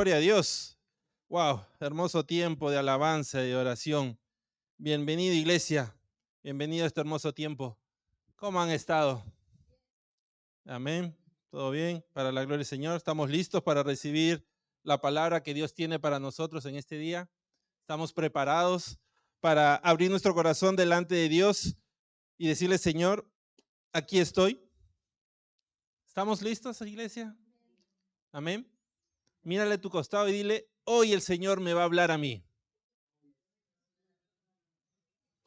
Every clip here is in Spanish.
gloria a Dios. Wow, hermoso tiempo de alabanza y de oración. Bienvenido, iglesia. Bienvenido a este hermoso tiempo. ¿Cómo han estado? Amén. ¿Todo bien? Para la gloria del Señor. ¿Estamos listos para recibir la palabra que Dios tiene para nosotros en este día? ¿Estamos preparados para abrir nuestro corazón delante de Dios y decirle, Señor, aquí estoy? ¿Estamos listos, iglesia? Amén. Mírale a tu costado y dile, hoy el Señor me va a hablar a mí.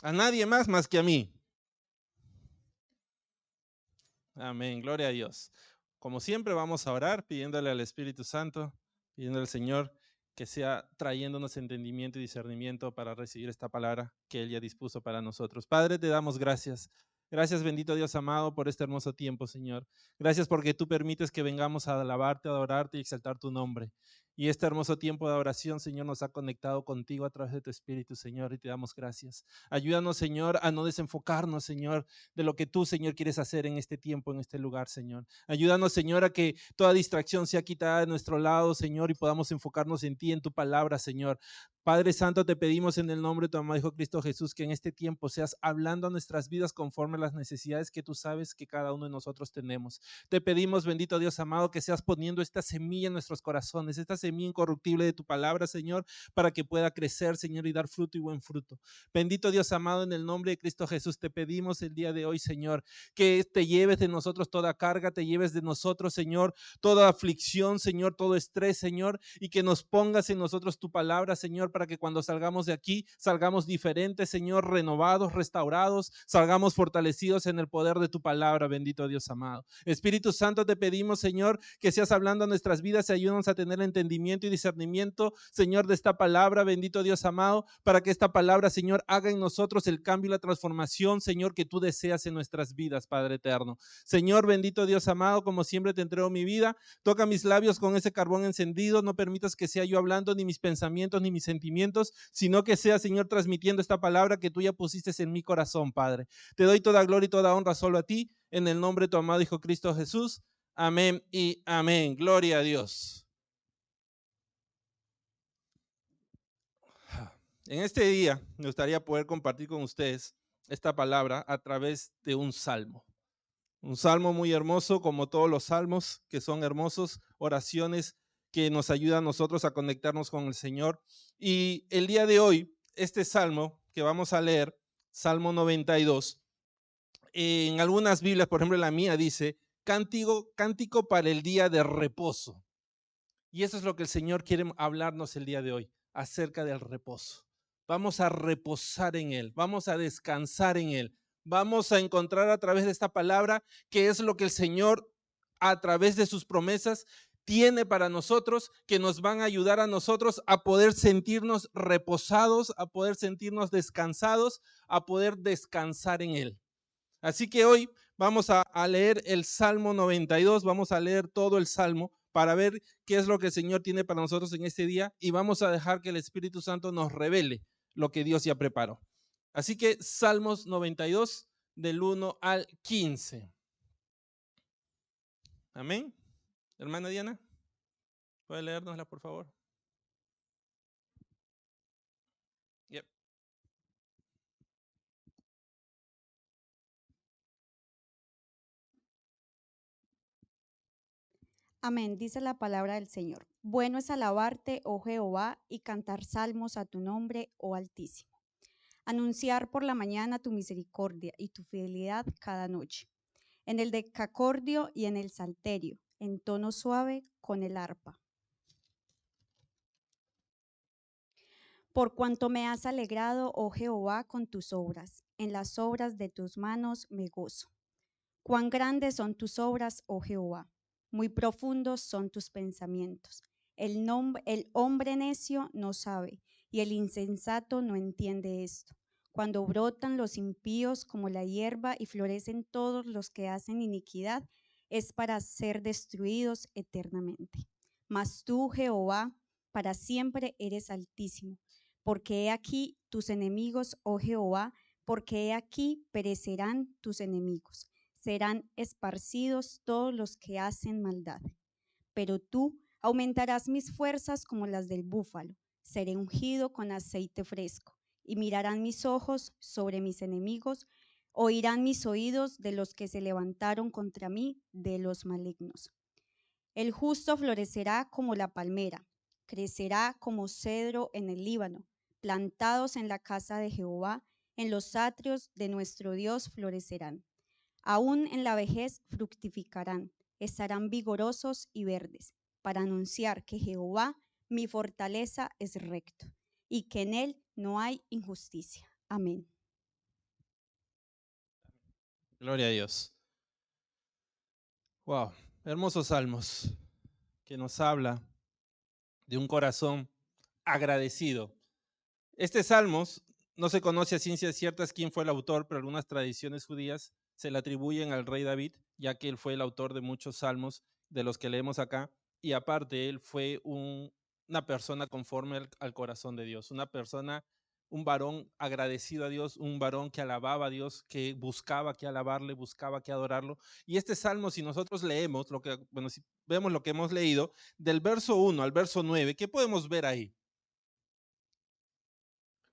A nadie más que a mí. Amén, gloria a Dios. Como siempre vamos a orar pidiéndole al Espíritu Santo, pidiéndole al Señor que sea trayéndonos entendimiento y discernimiento para recibir esta palabra que Él ya dispuso para nosotros. Padre, te damos gracias. Gracias, bendito Dios amado, por este hermoso tiempo, Señor. Gracias porque tú permites que vengamos a alabarte, a adorarte y exaltar tu nombre. Y este hermoso tiempo de oración, Señor, nos ha conectado contigo a través de tu Espíritu, Señor, y te damos gracias. Ayúdanos, Señor, a no desenfocarnos, Señor, de lo que tú, Señor, quieres hacer en este tiempo, en este lugar, Señor. Ayúdanos, Señor, a que toda distracción sea quitada de nuestro lado, Señor, y podamos enfocarnos en ti, en tu palabra, Señor. Padre Santo, te pedimos en el nombre de tu amado Hijo Cristo Jesús que en este tiempo seas hablando a nuestras vidas conforme a las necesidades que tú sabes que cada uno de nosotros tenemos. Te pedimos, bendito Dios amado, que seas poniendo esta semilla en nuestros corazones, esta semilla incorruptible de tu palabra, Señor, para que pueda crecer, Señor, y dar fruto y buen fruto. Bendito Dios amado, en el nombre de Cristo Jesús, te pedimos el día de hoy, Señor, que te lleves de nosotros toda carga, te lleves de nosotros, Señor, toda aflicción, Señor, todo estrés, Señor, y que nos pongas en nosotros tu palabra, Señor, para que cuando salgamos de aquí, salgamos diferentes, Señor, renovados, restaurados, salgamos fortalecidos en el poder de tu palabra, bendito Dios amado. Espíritu Santo, te pedimos, Señor, que seas hablando a nuestras vidas y ayúdanos a tener entendimiento y discernimiento, Señor, de esta palabra, bendito Dios amado, para que esta palabra, Señor, haga en nosotros el cambio y la transformación, Señor, que tú deseas en nuestras vidas, Padre eterno. Señor, bendito Dios amado, como siempre te entrego mi vida, toca mis labios con ese carbón encendido, no permitas que sea yo hablando ni mis pensamientos ni mis sentimientos, sino que sea, Señor, transmitiendo esta palabra que tú ya pusiste en mi corazón, Padre. Te doy toda gloria y toda honra solo a ti, en el nombre de tu amado Hijo Cristo Jesús. Amén y amén. Gloria a Dios. En este día me gustaría poder compartir con ustedes esta palabra a través de un salmo. Un salmo muy hermoso, como todos los salmos que son hermosos, oraciones que nos ayudan a nosotros a conectarnos con el Señor. Y el día de hoy, este salmo que vamos a leer, Salmo 92, en algunas Biblias, por ejemplo, la mía dice, cántico para el día de reposo. Y eso es lo que el Señor quiere hablarnos el día de hoy, acerca del reposo. Vamos a reposar en Él, vamos a descansar en Él, vamos a encontrar a través de esta palabra qué es lo que el Señor, a través de sus promesas, tiene para nosotros, que nos van a ayudar a nosotros a poder sentirnos reposados, a poder sentirnos descansados, a poder descansar en Él. Así que hoy vamos a leer el Salmo 92, vamos a leer todo el Salmo para ver qué es lo que el Señor tiene para nosotros en este día y vamos a dejar que el Espíritu Santo nos revele lo que Dios ya preparó. Así que Salmos 92 del 1 al 15. Amén. Hermana Diana, ¿puede leérnosla, por favor? Yep. Amén, dice la palabra del Señor. Bueno es alabarte, oh Jehová, y cantar salmos a tu nombre, oh Altísimo. Anunciar por la mañana tu misericordia y tu fidelidad cada noche. En el decacordio y en el salterio, en tono suave con el arpa. Por cuanto me has alegrado, oh Jehová, con tus obras, en las obras de tus manos me gozo. Cuán grandes son tus obras, oh Jehová, muy profundos son tus pensamientos. El hombre necio no sabe, y el insensato no entiende esto. Cuando brotan los impíos como la hierba y florecen todos los que hacen iniquidad, es para ser destruidos eternamente. Mas tú, Jehová, para siempre eres altísimo, porque he aquí tus enemigos, oh Jehová, porque he aquí perecerán tus enemigos. Serán esparcidos todos los que hacen maldad. Pero tú Aumentarás mis fuerzas como las del búfalo. Seré ungido con aceite fresco. Y mirarán mis ojos sobre mis enemigos, oirán mis oídos de los que se levantaron contra mí, de los malignos. El justo florecerá como la palmera, crecerá como cedro en el Líbano, plantados en la casa de Jehová, en los atrios de nuestro Dios florecerán. Aún en la vejez fructificarán, estarán vigorosos y verdes, para anunciar que Jehová, mi fortaleza, es recto, y que en él no hay injusticia. Amén. Gloria a Dios. Wow, hermosos salmos que nos habla de un corazón agradecido. Este salmos no se conoce a ciencias ciertas quién fue el autor, pero algunas tradiciones judías se le atribuyen al rey David, ya que él fue el autor de muchos salmos de los que leemos acá, y aparte él fue una persona conforme al corazón de Dios, una persona, un varón agradecido a Dios, un varón que alababa a Dios, que buscaba que alabarle, buscaba que adorarlo. Y este salmo, si nosotros leemos, si vemos lo que hemos leído, del verso 1 al verso 9, ¿qué podemos ver ahí?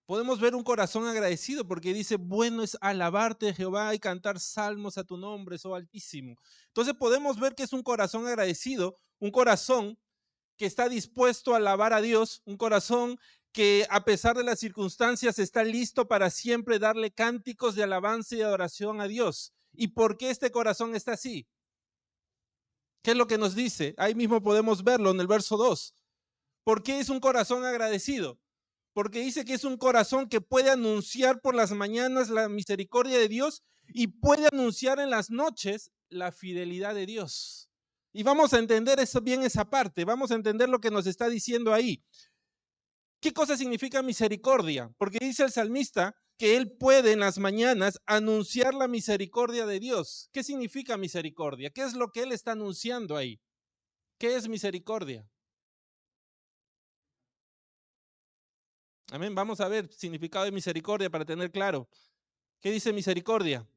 Podemos ver un corazón agradecido porque dice, bueno es alabarte, Jehová, y cantar salmos a tu nombre, oh Altísimo. Entonces podemos ver que es un corazón agradecido, un corazón que está dispuesto a alabar a Dios, un corazón que a pesar de las circunstancias está listo para siempre darle cánticos de alabanza y adoración a Dios. ¿Y por qué este corazón está así? ¿Qué es lo que nos dice? Ahí mismo podemos verlo en el verso 2. ¿Por qué es un corazón agradecido? Porque dice que es un corazón que puede anunciar por las mañanas la misericordia de Dios y puede anunciar en las noches la fidelidad de Dios. Y vamos a entender eso bien, esa parte, vamos a entender lo que nos está diciendo ahí. ¿Qué cosa significa misericordia? Porque dice el salmista que él puede en las mañanas anunciar la misericordia de Dios. ¿Qué significa misericordia? ¿Qué es lo que él está anunciando ahí? ¿Qué es misericordia? Amén. Vamos a ver significado de misericordia para tener claro. ¿Qué dice misericordia?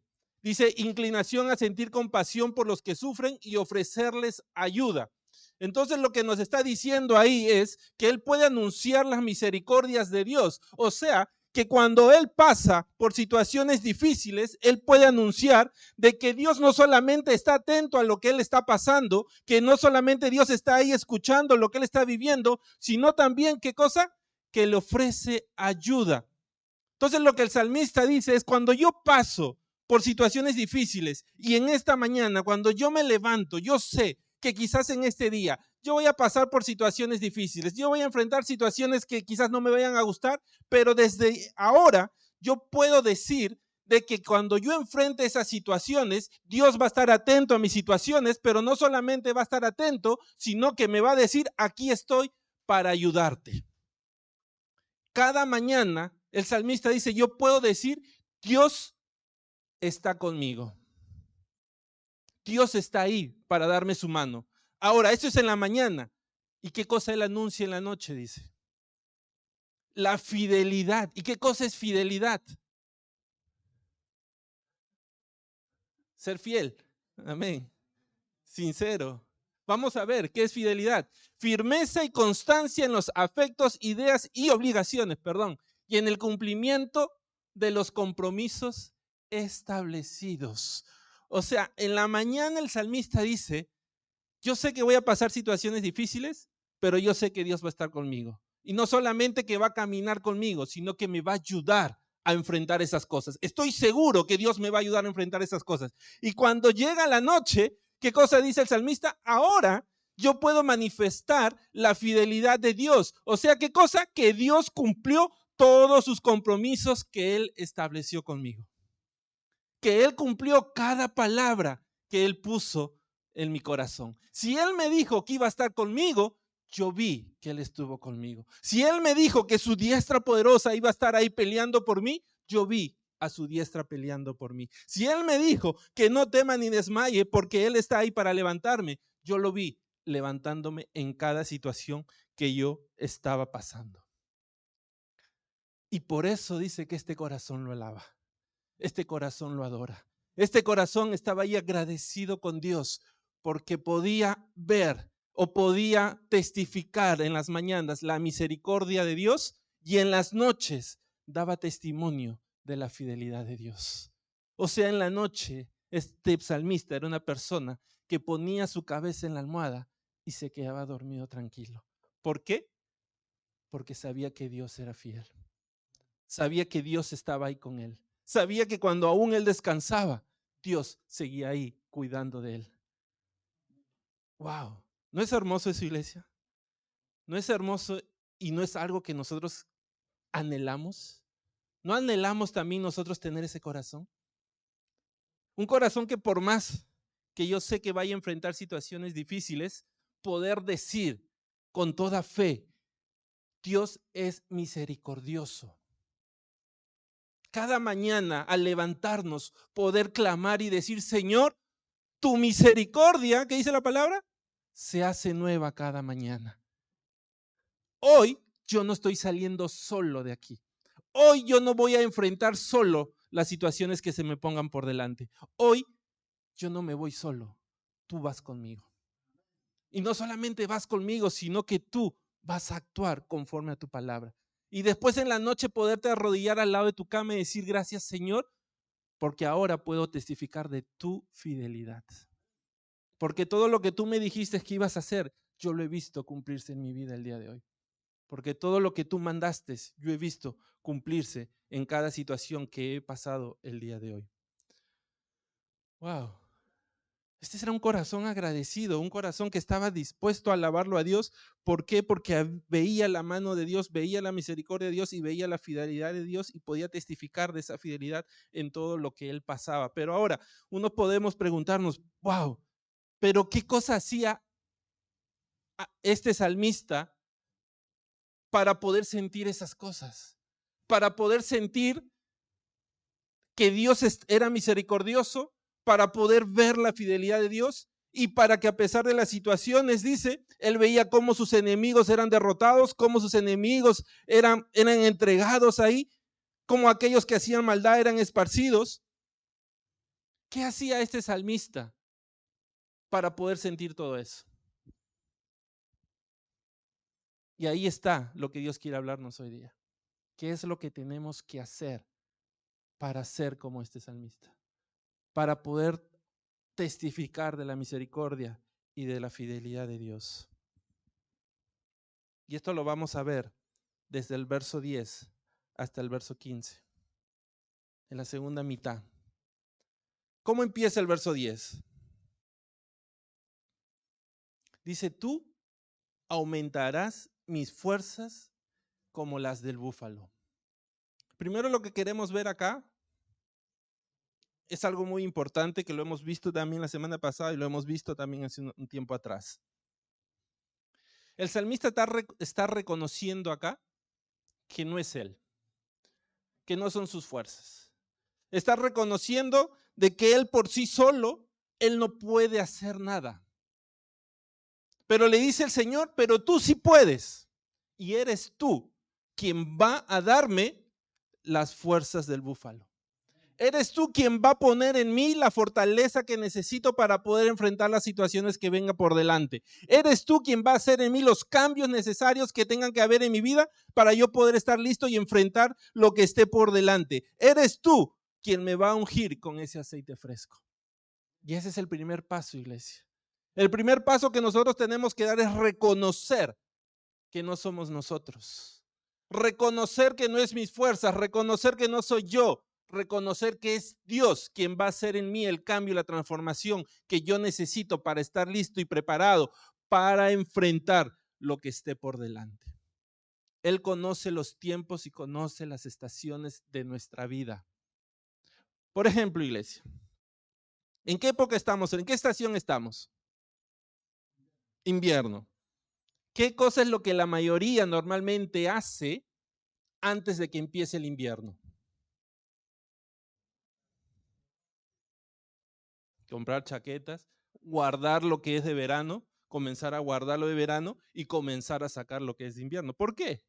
Dice inclinación a sentir compasión por los que sufren y ofrecerles ayuda. Entonces lo que nos está diciendo ahí es que él puede anunciar las misericordias de Dios. O sea, que cuando él pasa por situaciones difíciles, él puede anunciar de que Dios no solamente está atento a lo que él está pasando, que no solamente Dios está ahí escuchando lo que él está viviendo, sino también, ¿qué cosa? Que le ofrece ayuda. Entonces lo que el salmista dice es, cuando yo paso por situaciones difíciles y en esta mañana, cuando yo me levanto, yo sé que quizás en este día yo voy a pasar por situaciones difíciles, yo voy a enfrentar situaciones que quizás no me vayan a gustar, pero desde ahora yo puedo decir de que cuando yo enfrente esas situaciones, Dios va a estar atento a mis situaciones, pero no solamente va a estar atento, sino que me va a decir, aquí estoy para ayudarte. Cada mañana el salmista dice, yo puedo decir, Dios está conmigo. Dios está ahí para darme su mano. Ahora, eso es en la mañana. ¿Y qué cosa él anuncia en la noche? Dice. La fidelidad. ¿Y qué cosa es fidelidad? Ser fiel. Amén. Sincero. Vamos a ver qué es fidelidad. Firmeza y constancia en los afectos, ideas y obligaciones, y en el cumplimiento de los compromisos establecidos. O sea, en la mañana el salmista dice, yo sé que voy a pasar situaciones difíciles, pero yo sé que Dios va a estar conmigo. Y no solamente que va a caminar conmigo, sino que me va a ayudar a enfrentar esas cosas. Estoy seguro que Dios me va a ayudar a enfrentar esas cosas. Y cuando llega la noche, ¿qué cosa dice el salmista? Ahora yo puedo manifestar la fidelidad de Dios. O sea, ¿qué cosa? Que Dios cumplió todos sus compromisos que Él estableció conmigo. Que Él cumplió cada palabra que Él puso en mi corazón. Si Él me dijo que iba a estar conmigo, yo vi que Él estuvo conmigo. Si Él me dijo que su diestra poderosa iba a estar ahí peleando por mí, yo vi a su diestra peleando por mí. Si Él me dijo que no tema ni desmaye porque Él está ahí para levantarme, yo lo vi levantándome en cada situación que yo estaba pasando. Y por eso dice que este corazón lo alaba. Este corazón lo adora. Este corazón estaba ahí agradecido con Dios porque podía ver o podía testificar en las mañanas la misericordia de Dios y en las noches daba testimonio de la fidelidad de Dios. O sea, en la noche este psalmista era una persona que ponía su cabeza en la almohada y se quedaba dormido tranquilo. ¿Por qué? Porque sabía que Dios era fiel. Sabía que Dios estaba ahí con él. Sabía que cuando aún él descansaba, Dios seguía ahí cuidando de él. ¡Wow! ¿No es hermoso eso, iglesia? ¿No es hermoso y no es algo que nosotros anhelamos? ¿No anhelamos también nosotros tener ese corazón? Un corazón que por más que yo sé que vaya a enfrentar situaciones difíciles, poder decir con toda fe, Dios es misericordioso. Cada mañana al levantarnos, poder clamar y decir, Señor, tu misericordia, ¿qué dice la palabra? Se hace nueva cada mañana. Hoy yo no estoy saliendo solo de aquí. Hoy yo no voy a enfrentar solo las situaciones que se me pongan por delante. Hoy yo no me voy solo, tú vas conmigo. Y no solamente vas conmigo, sino que tú vas a actuar conforme a tu palabra. Y después en la noche poderte arrodillar al lado de tu cama y decir gracias, Señor, porque ahora puedo testificar de tu fidelidad. Porque todo lo que tú me dijiste que ibas a hacer, yo lo he visto cumplirse en mi vida el día de hoy. Porque todo lo que tú mandaste, yo he visto cumplirse en cada situación que he pasado el día de hoy. Wow. Este era un corazón agradecido, un corazón que estaba dispuesto a alabarlo a Dios. ¿Por qué? Porque veía la mano de Dios, veía la misericordia de Dios y veía la fidelidad de Dios y podía testificar de esa fidelidad en todo lo que él pasaba. Pero ahora, uno podemos preguntarnos, wow, pero ¿qué cosa hacía este salmista para poder sentir esas cosas? Para poder sentir que Dios era misericordioso, para poder ver la fidelidad de Dios y para que a pesar de las situaciones, dice, él veía cómo sus enemigos eran derrotados, cómo sus enemigos eran entregados ahí, cómo aquellos que hacían maldad eran esparcidos. ¿Qué hacía este salmista para poder sentir todo eso? Y ahí está lo que Dios quiere hablarnos hoy día. ¿Qué es lo que tenemos que hacer para ser como este salmista? Para poder testificar de la misericordia y de la fidelidad de Dios. Y esto lo vamos a ver desde el verso 10 hasta el verso 15, en la segunda mitad. ¿Cómo empieza el verso 10? Dice, tú aumentarás mis fuerzas como las del búfalo. Primero lo que queremos ver acá es algo muy importante que lo hemos visto también la semana pasada y lo hemos visto también hace un tiempo atrás. El salmista está reconociendo acá que no es él, que no son sus fuerzas. Está reconociendo de que él por sí solo, él no puede hacer nada. Pero le dice el Señor, pero tú sí puedes. Y eres tú quien va a darme las fuerzas del búfalo. Eres tú quien va a poner en mí la fortaleza que necesito para poder enfrentar las situaciones que vengan por delante. Eres tú quien va a hacer en mí los cambios necesarios que tengan que haber en mi vida para yo poder estar listo y enfrentar lo que esté por delante. Eres tú quien me va a ungir con ese aceite fresco. Y ese es el primer paso, iglesia. El primer paso que nosotros tenemos que dar es reconocer que no somos nosotros. Reconocer que no es mis fuerzas, reconocer que no soy yo, reconocer que es Dios quien va a hacer en mí el cambio y la transformación que yo necesito para estar listo y preparado para enfrentar lo que esté por delante. Él conoce los tiempos y conoce las estaciones de nuestra vida. Por ejemplo, iglesia, ¿en qué época estamos? ¿En qué estación estamos? Invierno. ¿Qué cosa es lo que la mayoría normalmente hace antes de que empiece el invierno? Comprar chaquetas, guardar lo que es de verano, comenzar a guardarlo de verano y comenzar a sacar lo que es de invierno. ¿Por qué?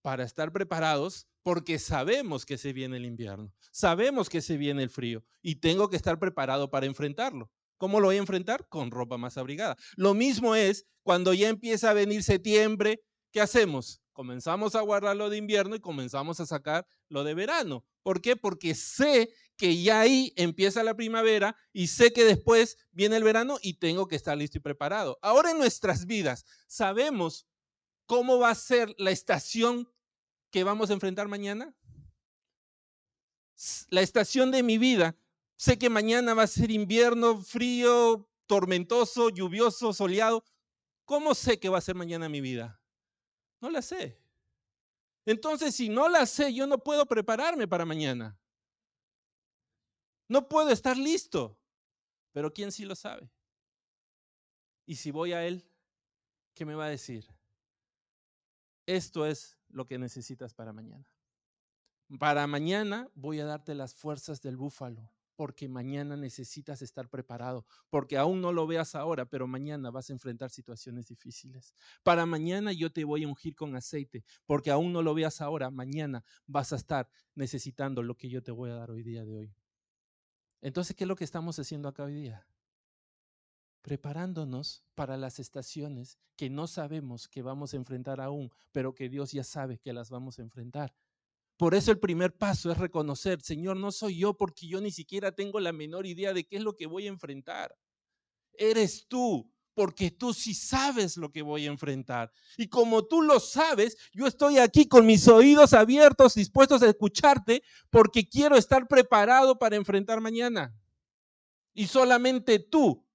Para estar preparados, porque sabemos que se viene el invierno, sabemos que se viene el frío y tengo que estar preparado para enfrentarlo. ¿Cómo lo voy a enfrentar? Con ropa más abrigada. Lo mismo es cuando ya empieza a venir septiembre, ¿qué hacemos? Comenzamos a guardar lo de invierno y comenzamos a sacar lo de verano. ¿Por qué? Porque sé que ya ahí empieza la primavera y sé que después viene el verano y tengo que estar listo y preparado. Ahora en nuestras vidas, ¿sabemos cómo va a ser la estación que vamos a enfrentar mañana? La estación de mi vida. Sé que mañana va a ser invierno, frío, tormentoso, lluvioso, soleado. ¿Cómo sé que va a ser mañana mi vida? No la sé. Entonces, si no la sé, yo no puedo prepararme para mañana. No puedo estar listo. Pero ¿quién sí lo sabe? Y si voy a Él, ¿qué me va a decir? Esto es lo que necesitas para mañana. Para mañana voy a darte las fuerzas del búfalo, porque mañana necesitas estar preparado, porque aún no lo veas ahora, pero mañana vas a enfrentar situaciones difíciles. Para mañana yo te voy a ungir con aceite, porque aún no lo veas ahora, mañana vas a estar necesitando lo que yo te voy a dar hoy día de hoy. Entonces, ¿qué es lo que estamos haciendo acá hoy día? Preparándonos para las estaciones que no sabemos que vamos a enfrentar aún, pero que Dios ya sabe que las vamos a enfrentar. Por eso el primer paso es reconocer, Señor, no soy yo porque yo ni siquiera tengo la menor idea de qué es lo que voy a enfrentar. Eres tú, porque tú sí sabes lo que voy a enfrentar. Y como tú lo sabes, yo estoy aquí con mis oídos abiertos, dispuestos a escucharte, porque quiero estar preparado para enfrentar mañana. Y solamente tú,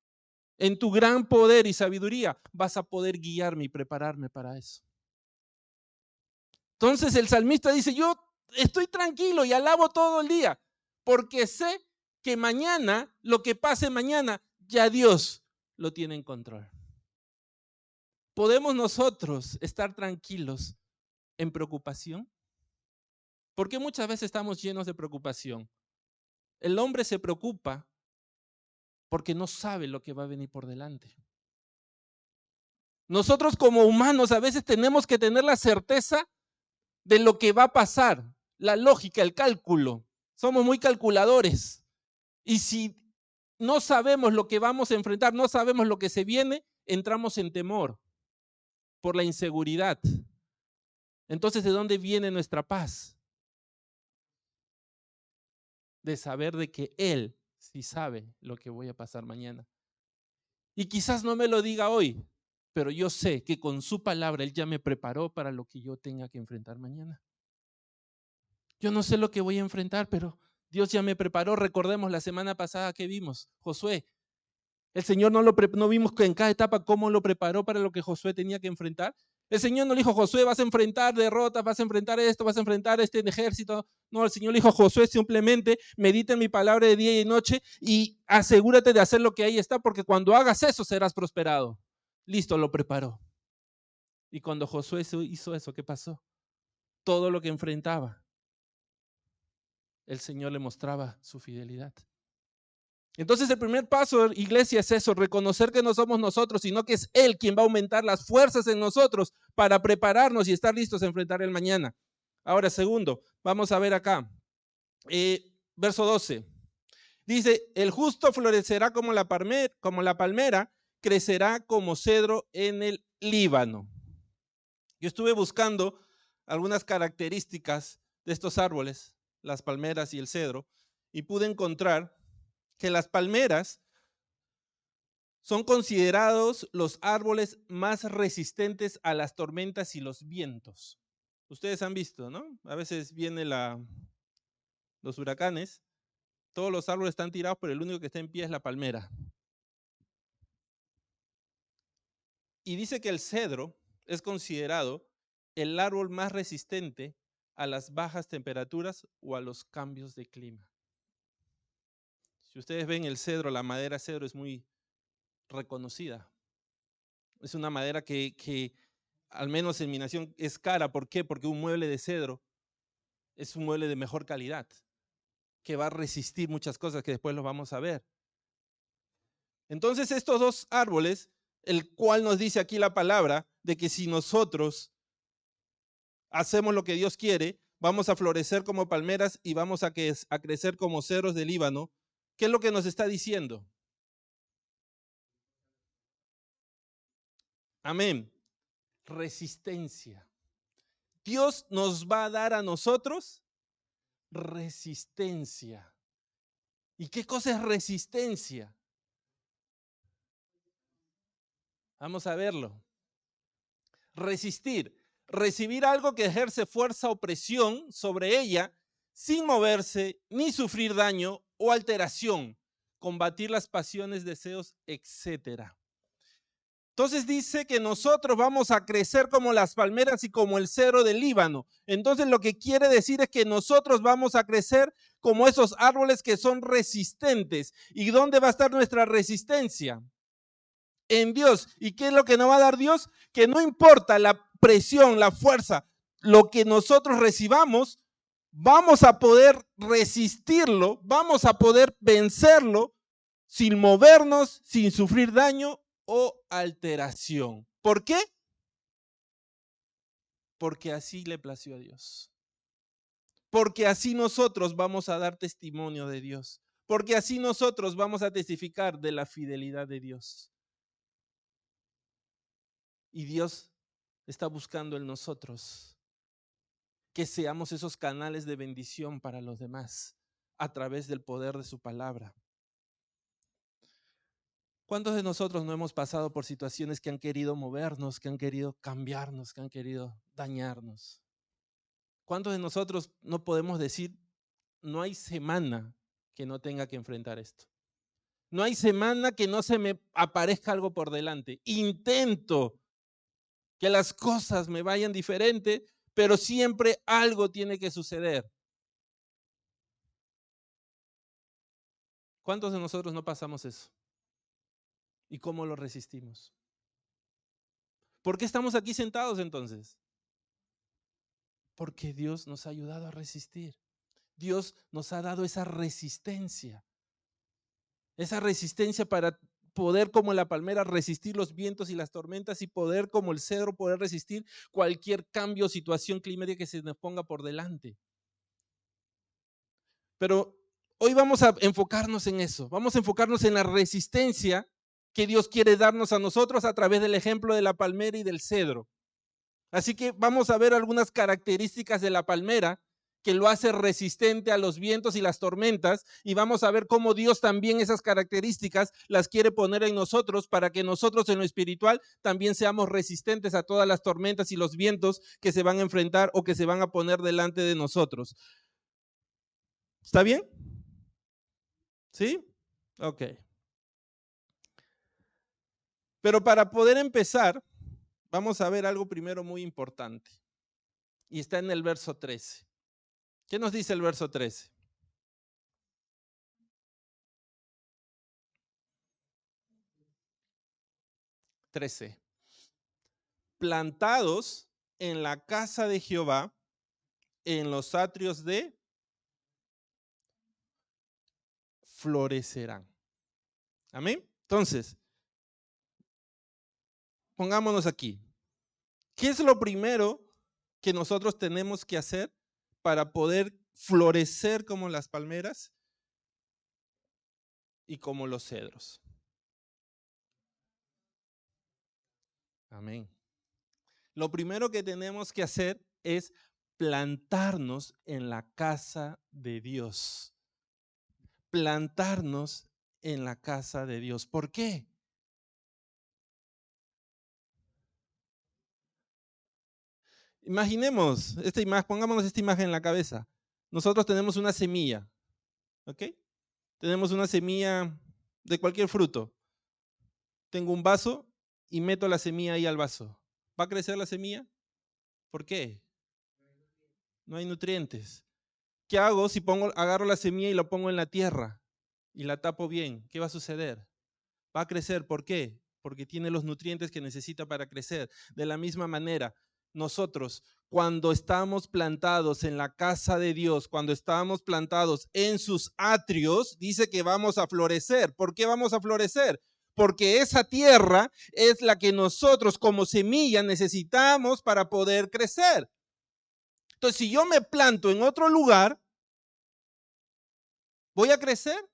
en tu gran poder y sabiduría, vas a poder guiarme y prepararme para eso. Entonces el salmista dice, yo estoy tranquilo y alabo todo el día, porque sé que mañana, lo que pase mañana, ya Dios lo tiene en control. ¿Podemos nosotros estar tranquilos en preocupación? Porque muchas veces estamos llenos de preocupación. El hombre se preocupa porque no sabe lo que va a venir por delante. Nosotros como humanos a veces tenemos que tener la certeza de lo que va a pasar, la lógica, el cálculo. Somos muy calculadores. Y si no sabemos lo que vamos a enfrentar, no sabemos lo que se viene, entramos en temor por la inseguridad. Entonces, ¿de dónde viene nuestra paz? De saber de que Él sí sabe lo que voy a pasar mañana. Y quizás no me lo diga hoy, pero yo sé que con su palabra Él ya me preparó para lo que yo tenga que enfrentar mañana. Yo no sé lo que voy a enfrentar, pero Dios ya me preparó. Recordemos la semana pasada que vimos, Josué. El Señor no vimos que en cada etapa cómo lo preparó para lo que Josué tenía que enfrentar. El Señor no le dijo, Josué, vas a enfrentar derrotas, vas a enfrentar esto, vas a enfrentar este ejército. No, el Señor le dijo, Josué, simplemente medita en mi palabra de día y noche y asegúrate de hacer lo que ahí está, porque cuando hagas eso serás prosperado. Listo, lo preparó. Y cuando Josué hizo eso, ¿qué pasó? Todo lo que enfrentaba, el Señor le mostraba su fidelidad. Entonces el primer paso, iglesia, es eso, reconocer que no somos nosotros, sino que es Él quien va a aumentar las fuerzas en nosotros para prepararnos y estar listos a enfrentar el mañana. Ahora, segundo, vamos a ver acá, verso 12. Dice, el justo florecerá como la palmera, crecerá como cedro en el Líbano. Yo estuve buscando algunas características de estos árboles, las palmeras y el cedro, y pude encontrar que las palmeras son considerados los árboles más resistentes a las tormentas y los vientos. Ustedes han visto, ¿no? A veces vienen los huracanes, todos los árboles están tirados, pero el único que está en pie es la palmera. Y dice que el cedro es considerado el árbol más resistente a las bajas temperaturas o a los cambios de clima. Si ustedes ven el cedro, la madera cedro es muy reconocida. Es una madera que al menos en mi nación es cara. ¿Por qué? Porque un mueble de cedro es un mueble de mejor calidad, que va a resistir muchas cosas que después lo vamos a ver. Entonces estos dos árboles, el cual nos dice aquí la palabra, de que si nosotros hacemos lo que Dios quiere, vamos a florecer como palmeras y vamos a crecer como cedros del Líbano. ¿Qué es lo que nos está diciendo? Amén. Resistencia. Dios nos va a dar a nosotros resistencia. ¿Y qué cosa es resistencia? Vamos a verlo. Resistir. Recibir algo que ejerce fuerza o presión sobre ella sin moverse ni sufrir daño o alteración. Combatir las pasiones, deseos, etc. Entonces dice que nosotros vamos a crecer como las palmeras y como el cedro del Líbano. Entonces lo que quiere decir es que nosotros vamos a crecer como esos árboles que son resistentes. ¿Y dónde va a estar nuestra resistencia? En Dios. ¿Y qué es lo que nos va a dar Dios? Que no importa la presión, la fuerza, lo que nosotros recibamos, vamos a poder resistirlo, vamos a poder vencerlo sin movernos, sin sufrir daño o alteración. ¿Por qué? Porque así le plació a Dios. Porque así nosotros vamos a dar testimonio de Dios. Porque así nosotros vamos a testificar de la fidelidad de Dios. Y Dios está buscando en nosotros que seamos esos canales de bendición para los demás a través del poder de su palabra. ¿Cuántos de nosotros no hemos pasado por situaciones que han querido movernos, que han querido cambiarnos, que han querido dañarnos? ¿Cuántos de nosotros no podemos decir, no hay semana que no tenga que enfrentar esto? No hay semana que no se me aparezca algo por delante. Intento que las cosas me vayan diferente, pero siempre algo tiene que suceder. ¿Cuántos de nosotros no pasamos eso? ¿Y cómo lo resistimos? ¿Por qué estamos aquí sentados entonces? Porque Dios nos ha ayudado a resistir. Dios nos ha dado esa resistencia para poder como la palmera resistir los vientos y las tormentas y poder como el cedro poder resistir cualquier cambio o situación climática que se nos ponga por delante. Pero hoy vamos a enfocarnos en eso, vamos a enfocarnos en la resistencia que Dios quiere darnos a nosotros a través del ejemplo de la palmera y del cedro. Así que vamos a ver algunas características de la palmera que lo hace resistente a los vientos y las tormentas, y vamos a ver cómo Dios también esas características las quiere poner en nosotros para que nosotros en lo espiritual también seamos resistentes a todas las tormentas y los vientos que se van a enfrentar o que se van a poner delante de nosotros. ¿Está bien? ¿Sí? Ok. Pero para poder empezar, vamos a ver algo primero muy importante, y está en el verso 13. ¿Qué nos dice el verso 13? Plantados en la casa de Jehová, en los atrios de florecerán. Amén. Entonces, pongámonos aquí. ¿Qué es lo primero que nosotros tenemos que hacer para poder florecer como las palmeras y como los cedros? Amén. Lo primero que tenemos que hacer es plantarnos en la casa de Dios. Plantarnos en la casa de Dios. ¿Por qué? Imaginemos esta imagen, pongámonos esta imagen en la cabeza. Nosotros tenemos una semilla, ¿ok? Tenemos una semilla de cualquier fruto. Tengo un vaso y meto la semilla ahí al vaso. ¿Va a crecer la semilla? ¿Por qué? No hay nutrientes. ¿Qué hago si agarro la semilla y la pongo en la tierra y la tapo bien? ¿Qué va a suceder? Va a crecer. ¿Por qué? Porque tiene los nutrientes que necesita para crecer. De la misma manera, nosotros, cuando estamos plantados en la casa de Dios, cuando estamos plantados en sus atrios, dice que vamos a florecer. ¿Por qué vamos a florecer? Porque esa tierra es la que nosotros como semilla necesitamos para poder crecer. Entonces, si yo me planto en otro lugar, ¿voy a crecer?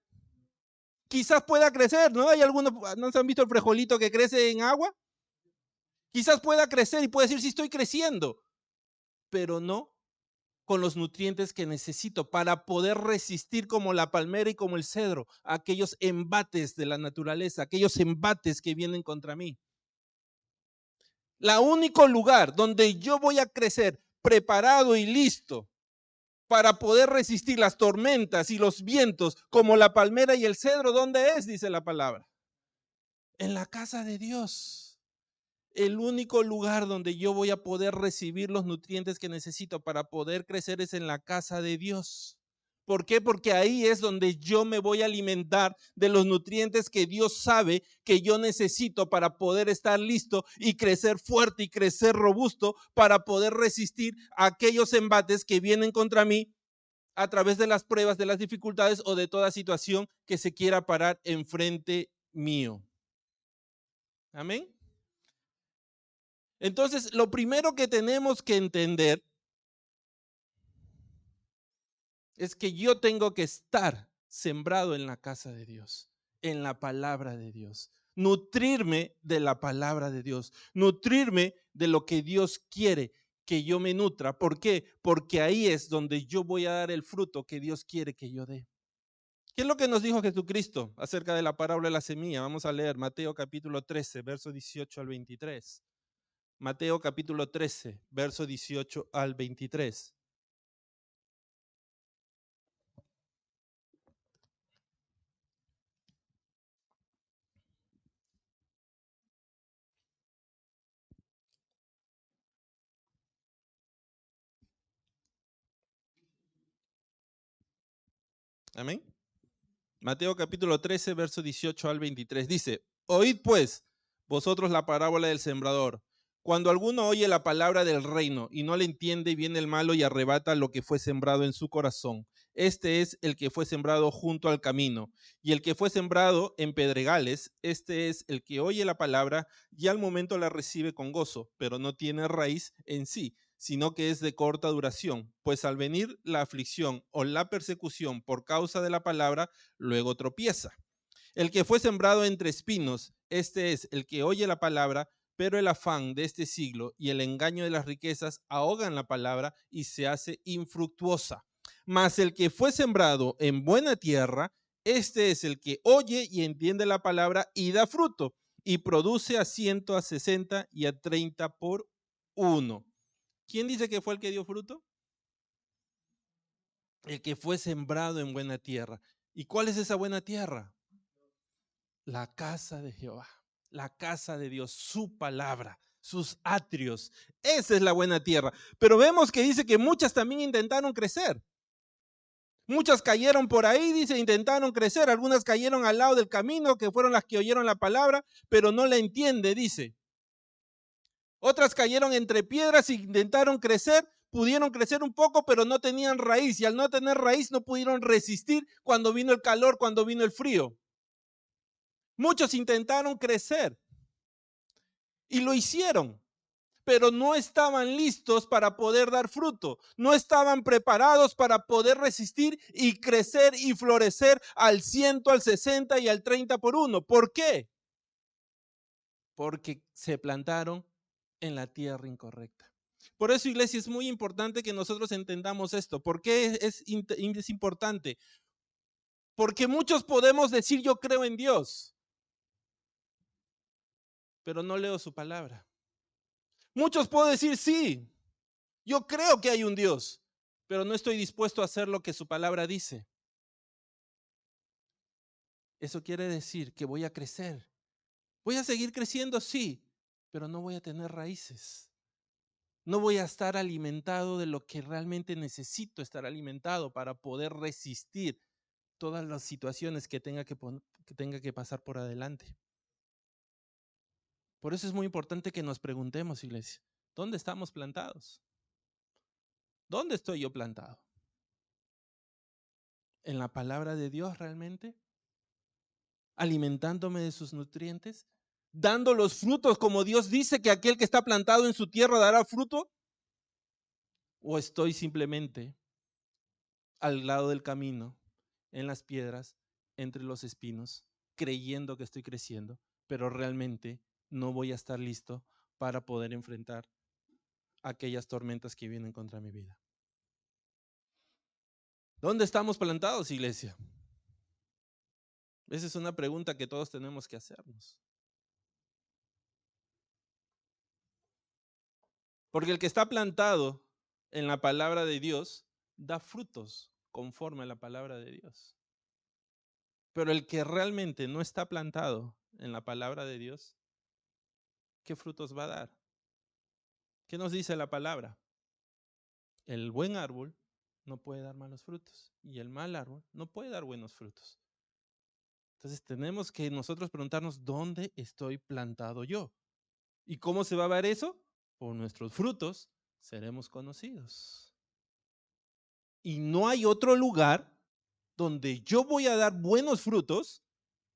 Quizás pueda crecer, ¿no? Hay algunos, ¿no se han visto el frijolito que crece en agua? Quizás pueda crecer y pueda decir, sí estoy creciendo, pero no con los nutrientes que necesito para poder resistir como la palmera y como el cedro a aquellos embates de la naturaleza, aquellos embates que vienen contra mí. El único lugar donde yo voy a crecer preparado y listo para poder resistir las tormentas y los vientos como la palmera y el cedro, ¿dónde es? Dice la palabra. En la casa de Dios. El único lugar donde yo voy a poder recibir los nutrientes que necesito para poder crecer es en la casa de Dios. ¿Por qué? Porque ahí es donde yo me voy a alimentar de los nutrientes que Dios sabe que yo necesito para poder estar listo y crecer fuerte y crecer robusto para poder resistir a aquellos embates que vienen contra mí a través de las pruebas, de las dificultades o de toda situación que se quiera parar enfrente mío. Amén. Entonces, lo primero que tenemos que entender es que yo tengo que estar sembrado en la casa de Dios, en la palabra de Dios, nutrirme de la palabra de Dios, nutrirme de lo que Dios quiere que yo me nutra. ¿Por qué? Porque ahí es donde yo voy a dar el fruto que Dios quiere que yo dé. ¿Qué es lo que nos dijo Jesucristo acerca de la parábola de la semilla? Vamos a leer Mateo capítulo 13, verso 18 al 23. Mateo capítulo 13, verso 18 al 23. Amén. Mateo capítulo 13, verso 18 al 23. Dice, oíd pues vosotros la parábola del sembrador. Cuando alguno oye la palabra del reino y no le entiende, viene el malo y arrebata lo que fue sembrado en su corazón. Este es el que fue sembrado junto al camino. Y el que fue sembrado en pedregales, este es el que oye la palabra y al momento la recibe con gozo, pero no tiene raíz en sí, sino que es de corta duración. Pues al venir la aflicción o la persecución por causa de la palabra, luego tropieza. El que fue sembrado entre espinos, este es el que oye la palabra, pero el afán de este siglo y el engaño de las riquezas ahogan la palabra y se hace infructuosa. Mas el que fue sembrado en buena tierra, este es el que oye y entiende la palabra y da fruto, y produce a 100, a 60 y a 30 por uno. ¿Quién dice que fue el que dio fruto? El que fue sembrado en buena tierra. ¿Y cuál es esa buena tierra? La casa de Jehová, la casa de Dios, su palabra, sus atrios. Esa es la buena tierra. Pero vemos que dice que muchas también intentaron crecer. Muchas cayeron por ahí, dice, intentaron crecer. Algunas cayeron al lado del camino, que fueron las que oyeron la palabra, pero no la entiende, dice. Otras cayeron entre piedras e intentaron crecer, pudieron crecer un poco, pero no tenían raíz. Y al no tener raíz no pudieron resistir cuando vino el calor, cuando vino el frío. Muchos intentaron crecer y lo hicieron, pero no estaban listos para poder dar fruto. No estaban preparados para poder resistir y crecer y florecer al 100, al 60 y al 30 por uno. ¿Por qué? Porque se plantaron en la tierra incorrecta. Por eso, iglesia, es muy importante que nosotros entendamos esto. ¿Por qué es importante? Porque muchos podemos decir yo creo en Dios, pero no leo su palabra. Muchos pueden decir sí, yo creo que hay un Dios, pero no estoy dispuesto a hacer lo que su palabra dice. Eso quiere decir que voy a crecer. Voy a seguir creciendo, sí, pero no voy a tener raíces. No voy a estar alimentado de lo que realmente necesito estar alimentado para poder resistir todas las situaciones que tenga que pasar por adelante. Por eso es muy importante que nos preguntemos, iglesia, ¿dónde estamos plantados? ¿Dónde estoy yo plantado? ¿En la palabra de Dios realmente? ¿Alimentándome de sus nutrientes? ¿Dando los frutos como Dios dice que aquel que está plantado en su tierra dará fruto? ¿O estoy simplemente al lado del camino, en las piedras, entre los espinos, creyendo que estoy creciendo, pero realmente no voy a estar listo para poder enfrentar aquellas tormentas que vienen contra mi vida. ¿Dónde estamos plantados, iglesia? Esa es una pregunta que todos tenemos que hacernos. Porque el que está plantado en la palabra de Dios da frutos conforme a la palabra de Dios. Pero el que realmente no está plantado en la palabra de Dios, ¿qué frutos va a dar? ¿Qué nos dice la palabra? El buen árbol no puede dar malos frutos y el mal árbol no puede dar buenos frutos. Entonces tenemos que nosotros preguntarnos, ¿dónde estoy plantado yo? ¿Y cómo se va a ver eso? Por nuestros frutos seremos conocidos. Y no hay otro lugar donde yo voy a dar buenos frutos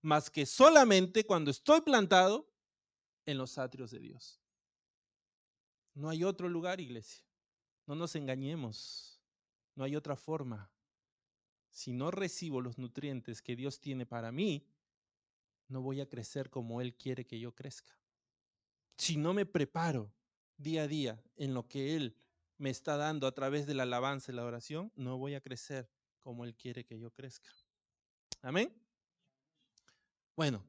más que solamente cuando estoy plantado en los atrios de Dios. No hay otro lugar, iglesia. No nos engañemos. No hay otra forma. Si no recibo los nutrientes que Dios tiene para mí, no voy a crecer como Él quiere que yo crezca. Si no me preparo día a día en lo que Él me está dando a través de la alabanza y la oración, no voy a crecer como Él quiere que yo crezca. Amén. Bueno,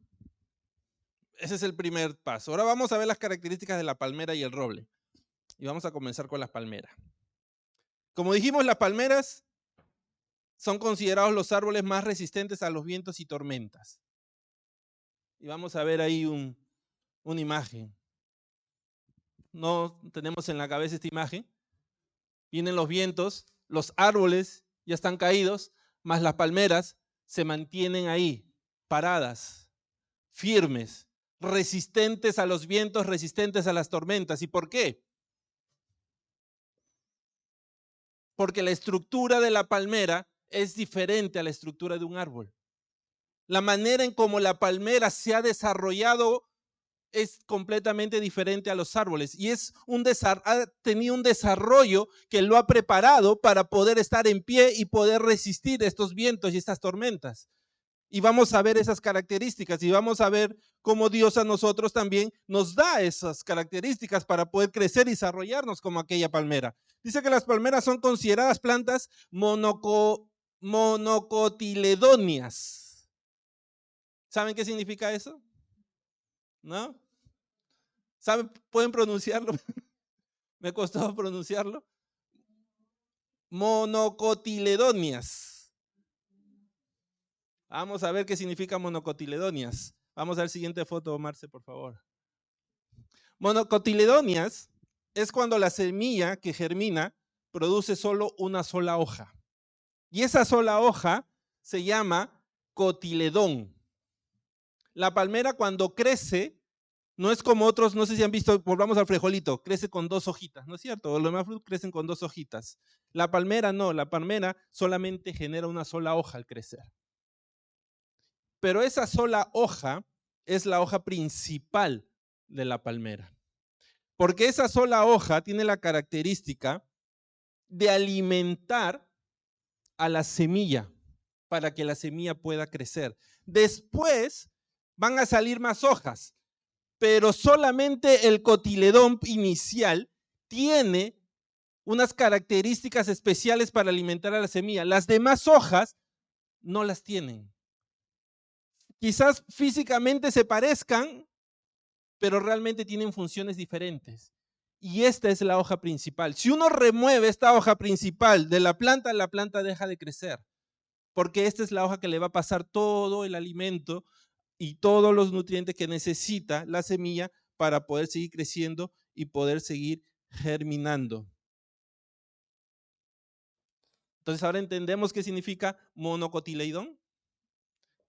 ese es el primer paso. Ahora vamos a ver las características de la palmera y el roble. Y vamos a comenzar con las palmeras. Como dijimos, las palmeras son considerados los árboles más resistentes a los vientos y tormentas. Y vamos a ver ahí una imagen. No tenemos en la cabeza esta imagen. Vienen los vientos, los árboles ya están caídos, mas las palmeras se mantienen ahí, paradas, firmes, resistentes a los vientos, resistentes a las tormentas. ¿Y por qué? Porque la estructura de la palmera es diferente a la estructura de un árbol. La manera en cómo la palmera se ha desarrollado es completamente diferente a los árboles y ha tenido un desarrollo que lo ha preparado para poder estar en pie y poder resistir estos vientos y estas tormentas. Y vamos a ver esas características y vamos a ver cómo Dios a nosotros también nos da esas características para poder crecer y desarrollarnos como aquella palmera. Dice que las palmeras son consideradas plantas monocotiledóneas. ¿Saben qué significa eso? ¿No? ¿Saben? ¿Pueden pronunciarlo? Me costó pronunciarlo. Monocotiledóneas. Vamos a ver qué significa monocotiledóneas. Vamos a ver la siguiente foto, Marce, por favor. Monocotiledóneas es cuando la semilla que germina produce solo una sola hoja. Y esa sola hoja se llama cotiledón. La palmera cuando crece no es como otros, no sé si han visto, volvamos al frijolito, crece con 2 hojitas, ¿no es cierto? Los demás frutos crecen con 2 hojitas. La palmera no, la palmera solamente genera una sola hoja al crecer. Pero esa sola hoja es la hoja principal de la palmera. Porque esa sola hoja tiene la característica de alimentar a la semilla para que la semilla pueda crecer. Después van a salir más hojas, pero solamente el cotiledón inicial tiene unas características especiales para alimentar a la semilla. Las demás hojas no las tienen. Quizás físicamente se parezcan, pero realmente tienen funciones diferentes. Y esta es la hoja principal. Si uno remueve esta hoja principal de la planta deja de crecer, porque esta es la hoja que le va a pasar todo el alimento y todos los nutrientes que necesita la semilla para poder seguir creciendo y poder seguir germinando. Entonces ahora entendemos qué significa monocotiledón.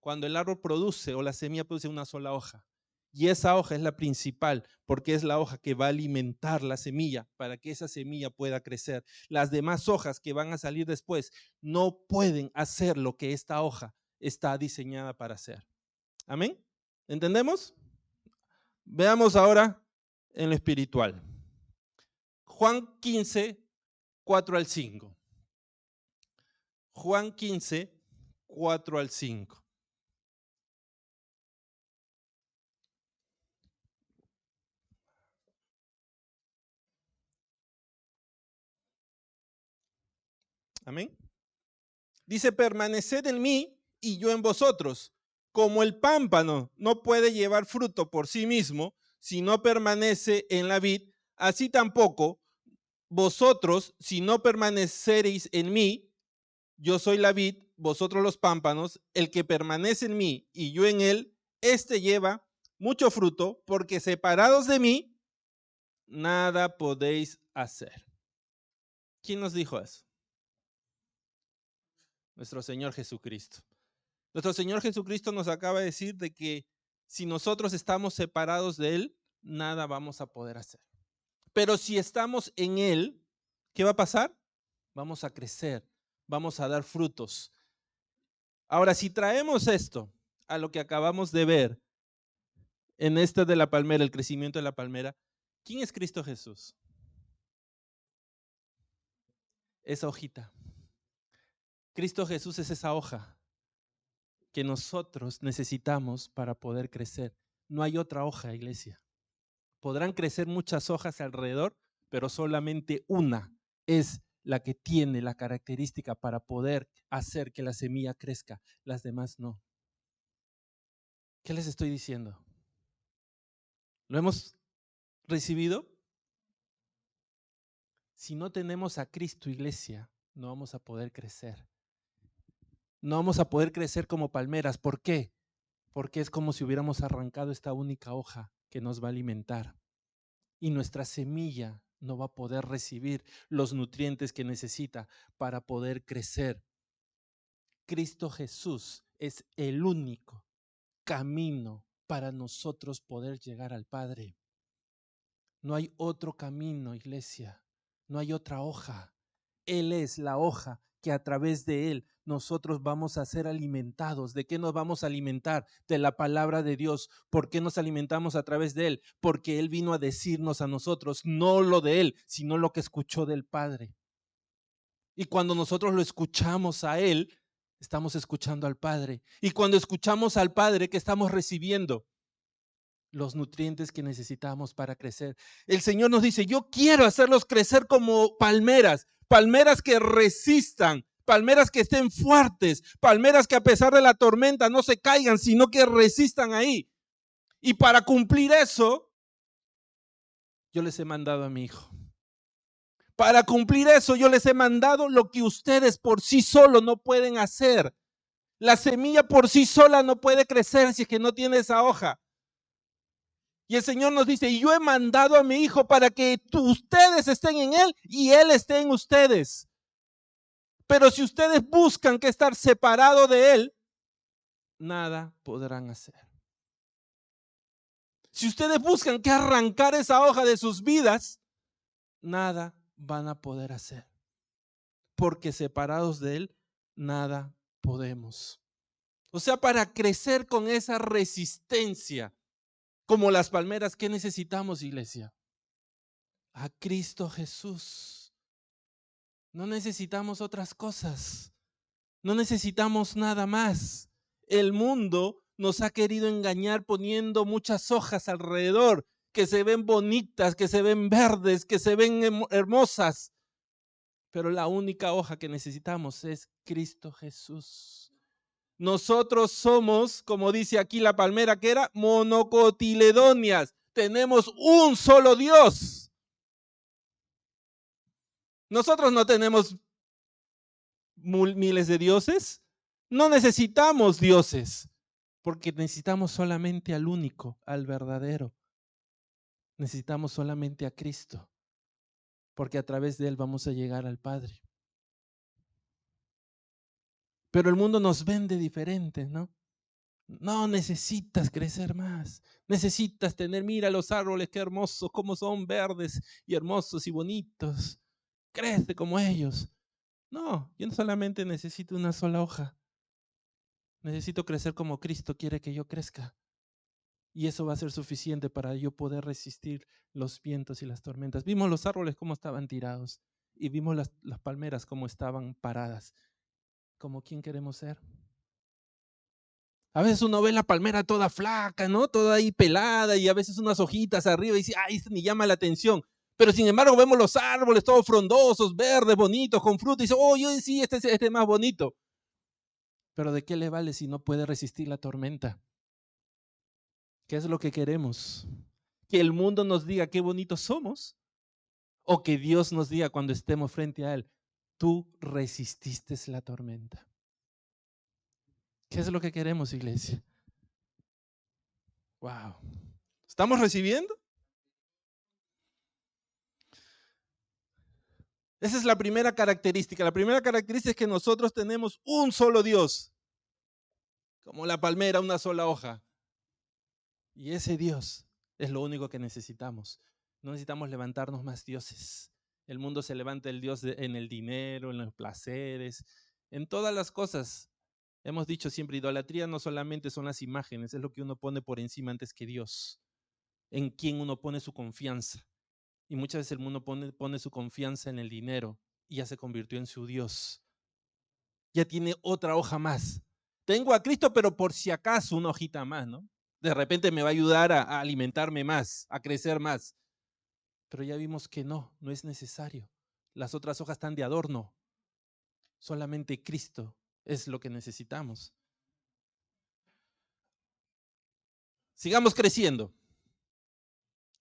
Cuando el árbol produce o la semilla produce una sola hoja. Y esa hoja es la principal porque es la hoja que va a alimentar la semilla para que esa semilla pueda crecer. Las demás hojas que van a salir después no pueden hacer lo que esta hoja está diseñada para hacer. ¿Amén? ¿Entendemos? Veamos ahora en lo espiritual. Juan 15, 4 al 5. Juan 15, 4 al 5. Amén. Dice, permaneced en mí y yo en vosotros. Como el pámpano no puede llevar fruto por sí mismo si no permanece en la vid, así tampoco vosotros, si no permaneceréis en mí. Yo soy la vid, vosotros los pámpanos. El que permanece en mí y yo en él, éste lleva mucho fruto, porque separados de mí, nada podéis hacer. ¿Quién nos dijo eso? Nuestro Señor Jesucristo. Nuestro Señor Jesucristo nos acaba de decir de que si nosotros estamos separados de Él, nada vamos a poder hacer. Pero si estamos en Él, ¿qué va a pasar? Vamos a crecer, vamos a dar frutos. Ahora, si traemos esto a lo que acabamos de ver en esta de la palmera, el crecimiento de la palmera, ¿quién es Cristo Jesús? Esa hojita. Cristo Jesús es esa hoja que nosotros necesitamos para poder crecer. No hay otra hoja, iglesia. Podrán crecer muchas hojas alrededor, pero solamente una es la que tiene la característica para poder hacer que la semilla crezca. Las demás no. ¿Qué les estoy diciendo? ¿Lo hemos recibido? Si no tenemos a Cristo, iglesia, no vamos a poder crecer. No vamos a poder crecer como palmeras. ¿Por qué? Porque es como si hubiéramos arrancado esta única hoja que nos va a alimentar. Y nuestra semilla no va a poder recibir los nutrientes que necesita para poder crecer. Cristo Jesús es el único camino para nosotros poder llegar al Padre. No hay otro camino, iglesia. No hay otra hoja. Él es la hoja que a través de Él nosotros vamos a ser alimentados. ¿De qué nos vamos a alimentar? De la palabra de Dios. ¿Por qué nos alimentamos a través de Él? Porque Él vino a decirnos a nosotros, no lo de Él, sino lo que escuchó del Padre. Y cuando nosotros lo escuchamos a Él, estamos escuchando al Padre. Y cuando escuchamos al Padre, ¿qué estamos recibiendo? Los nutrientes que necesitamos para crecer. El Señor nos dice, yo quiero hacerlos crecer como palmeras, palmeras que resistan, palmeras que estén fuertes, palmeras que a pesar de la tormenta no se caigan, sino que resistan ahí. Y para cumplir eso, yo les he mandado a mi hijo. Para cumplir eso, yo les he mandado lo que ustedes por sí solos no pueden hacer. La semilla por sí sola no puede crecer si es que no tiene esa hoja. Y el Señor nos dice, y yo he mandado a mi hijo para que ustedes estén en él y él esté en ustedes. Pero si ustedes buscan que estar separado de él, nada podrán hacer. Si ustedes buscan que arrancar esa hoja de sus vidas, nada van a poder hacer. Porque separados de él, nada podemos. O sea, para crecer con esa resistencia, como las palmeras, ¿qué necesitamos, iglesia? A Cristo Jesús. No necesitamos otras cosas. No necesitamos nada más. El mundo nos ha querido engañar poniendo muchas hojas alrededor, que se ven bonitas, que se ven verdes, que se ven hermosas. Pero la única hoja que necesitamos es Cristo Jesús. Nosotros somos, como dice aquí la palmera, que era monocotiledonias. Tenemos un solo Dios. Nosotros no tenemos miles de dioses. No necesitamos dioses, porque necesitamos solamente al único, al verdadero. Necesitamos solamente a Cristo, porque a través de Él vamos a llegar al Padre. Pero el mundo nos vende diferente, ¿no? No necesitas crecer más, necesitas tener, mira los árboles, qué hermosos, cómo son verdes y hermosos y bonitos. Crece como ellos. No, yo no solamente necesito una sola hoja. Necesito crecer como Cristo quiere que yo crezca. Y eso va a ser suficiente para yo poder resistir los vientos y las tormentas. Vimos los árboles cómo estaban tirados y vimos las palmeras cómo estaban paradas. ¿Como quién queremos ser? A veces uno ve la palmera toda flaca, ¿no? Toda ahí pelada y a veces unas hojitas arriba y dice, ay, esto ni llama la atención. Pero sin embargo vemos los árboles todos frondosos, verdes, bonitos, con fruta, y dice, oh, yo sí, este es más bonito. Pero ¿de qué le vale si no puede resistir la tormenta? ¿Qué es lo que queremos? ¿Que el mundo nos diga qué bonitos somos? ¿O que Dios nos diga cuando estemos frente a Él, tú resististe la tormenta? ¿Qué es lo que queremos, iglesia? Wow. ¿Estamos recibiendo? Esa es la primera característica. La primera característica es que nosotros tenemos un solo Dios. Como la palmera, una sola hoja. Y ese Dios es lo único que necesitamos. No necesitamos levantarnos más dioses. El mundo se levanta el Dios en el dinero, en los placeres, en todas las cosas. Hemos dicho siempre, idolatría no solamente son las imágenes, es lo que uno pone por encima antes que Dios, en quien uno pone su confianza. Y muchas veces el mundo pone su confianza en el dinero y ya se convirtió en su Dios. Ya tiene otra hoja más. Tengo a Cristo, pero por si acaso una hojita más, ¿no? De repente me va a ayudar a alimentarme más, a crecer más. Pero ya vimos que no es necesario. Las otras hojas están de adorno. Solamente Cristo es lo que necesitamos. Sigamos creciendo.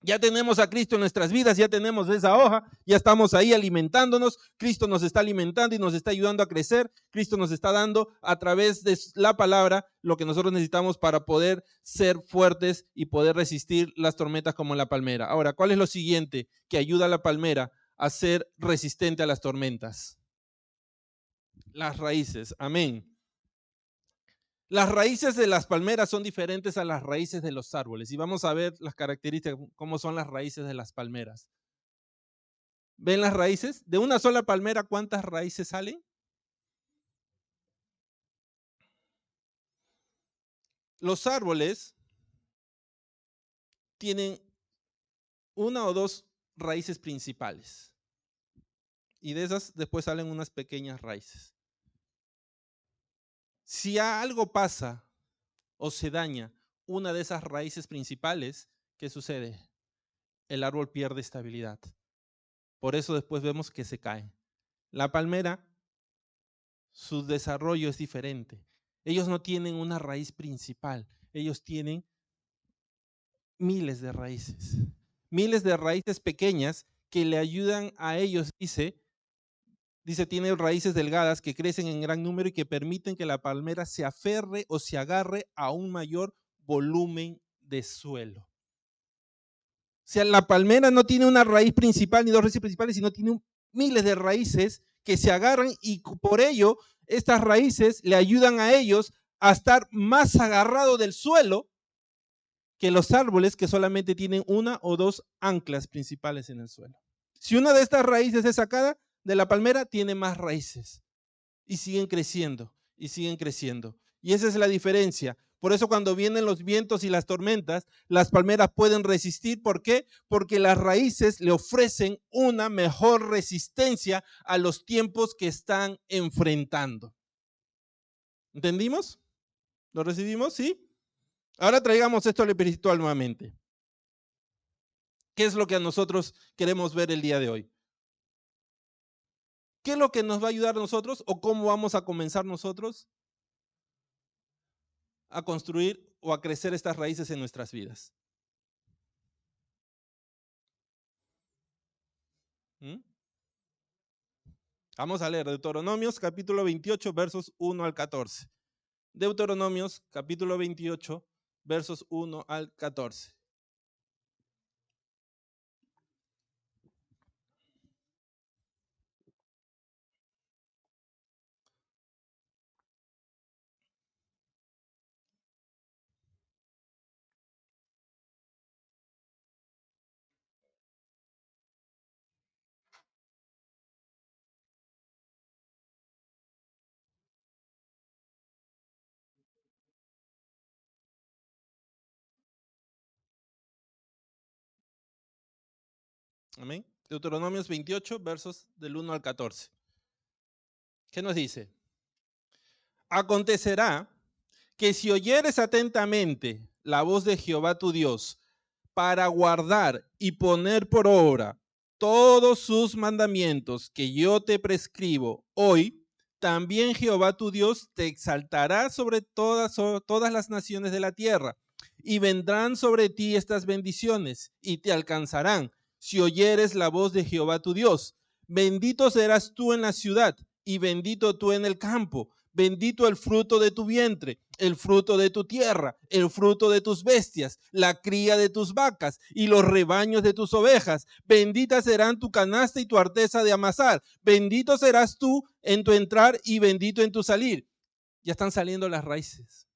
Ya tenemos a Cristo en nuestras vidas, ya tenemos esa hoja, ya estamos ahí alimentándonos. Cristo nos está alimentando y nos está ayudando a crecer. Cristo nos está dando a través de la palabra lo que nosotros necesitamos para poder ser fuertes y poder resistir las tormentas como la palmera. Ahora, ¿cuál es lo siguiente que ayuda a la palmera a ser resistente a las tormentas? Las raíces. Amén. Las raíces de las palmeras son diferentes a las raíces de los árboles y vamos a ver las características, cómo son las raíces de las palmeras. ¿Ven las raíces? De una sola palmera, ¿cuántas raíces salen? Los árboles tienen una o dos raíces principales y de esas después salen unas pequeñas raíces. Si algo pasa o se daña una de esas raíces principales, ¿qué sucede? El árbol pierde estabilidad. Por eso después vemos que se cae. La palmera, su desarrollo es diferente. Ellos no tienen una raíz principal, ellos tienen miles de raíces pequeñas que le ayudan a ellos, dice, tiene raíces delgadas que crecen en gran número y que permiten que la palmera se aferre o se agarre a un mayor volumen de suelo. O sea, la palmera no tiene una raíz principal ni dos raíces principales, sino tiene miles de raíces que se agarran y por ello estas raíces le ayudan a ellos a estar más agarrado del suelo que los árboles que solamente tienen una o dos anclas principales en el suelo. Si una de estas raíces es sacada de la palmera, tiene más raíces y siguen creciendo y siguen creciendo. Y esa es la diferencia. Por eso cuando vienen los vientos y las tormentas, las palmeras pueden resistir. ¿Por qué? Porque las raíces le ofrecen una mejor resistencia a los tiempos que están enfrentando. ¿Entendimos? ¿Lo recibimos? ¿Sí? Ahora traigamos esto al espiritual nuevamente. ¿Qué es lo que nosotros queremos ver el día de hoy? ¿Qué es lo que nos va a ayudar a nosotros o cómo vamos a comenzar nosotros a construir o a crecer estas raíces en nuestras vidas? Vamos a leer Deuteronomios capítulo 28 versos 1 al 14. Deuteronomios capítulo 28 versos 1 al 14. Amén. Deuteronomios 28 versos del 1 al 14. ¿Qué nos dice? Acontecerá que si oyeres atentamente la voz de Jehová tu Dios para guardar y poner por obra todos sus mandamientos que yo te prescribo hoy, también Jehová tu Dios te exaltará sobre todas las naciones de la tierra, y vendrán sobre ti estas bendiciones, y te alcanzarán, si oyeres la voz de Jehová tu Dios. Bendito serás tú en la ciudad, y bendito tú en el campo. Bendito el fruto de tu vientre, el fruto de tu tierra, el fruto de tus bestias, la cría de tus vacas y los rebaños de tus ovejas. Bendita serán tu canasta y tu arteza de amasar. Bendito serás tú en tu entrar y bendito en tu salir. Ya están saliendo las raíces.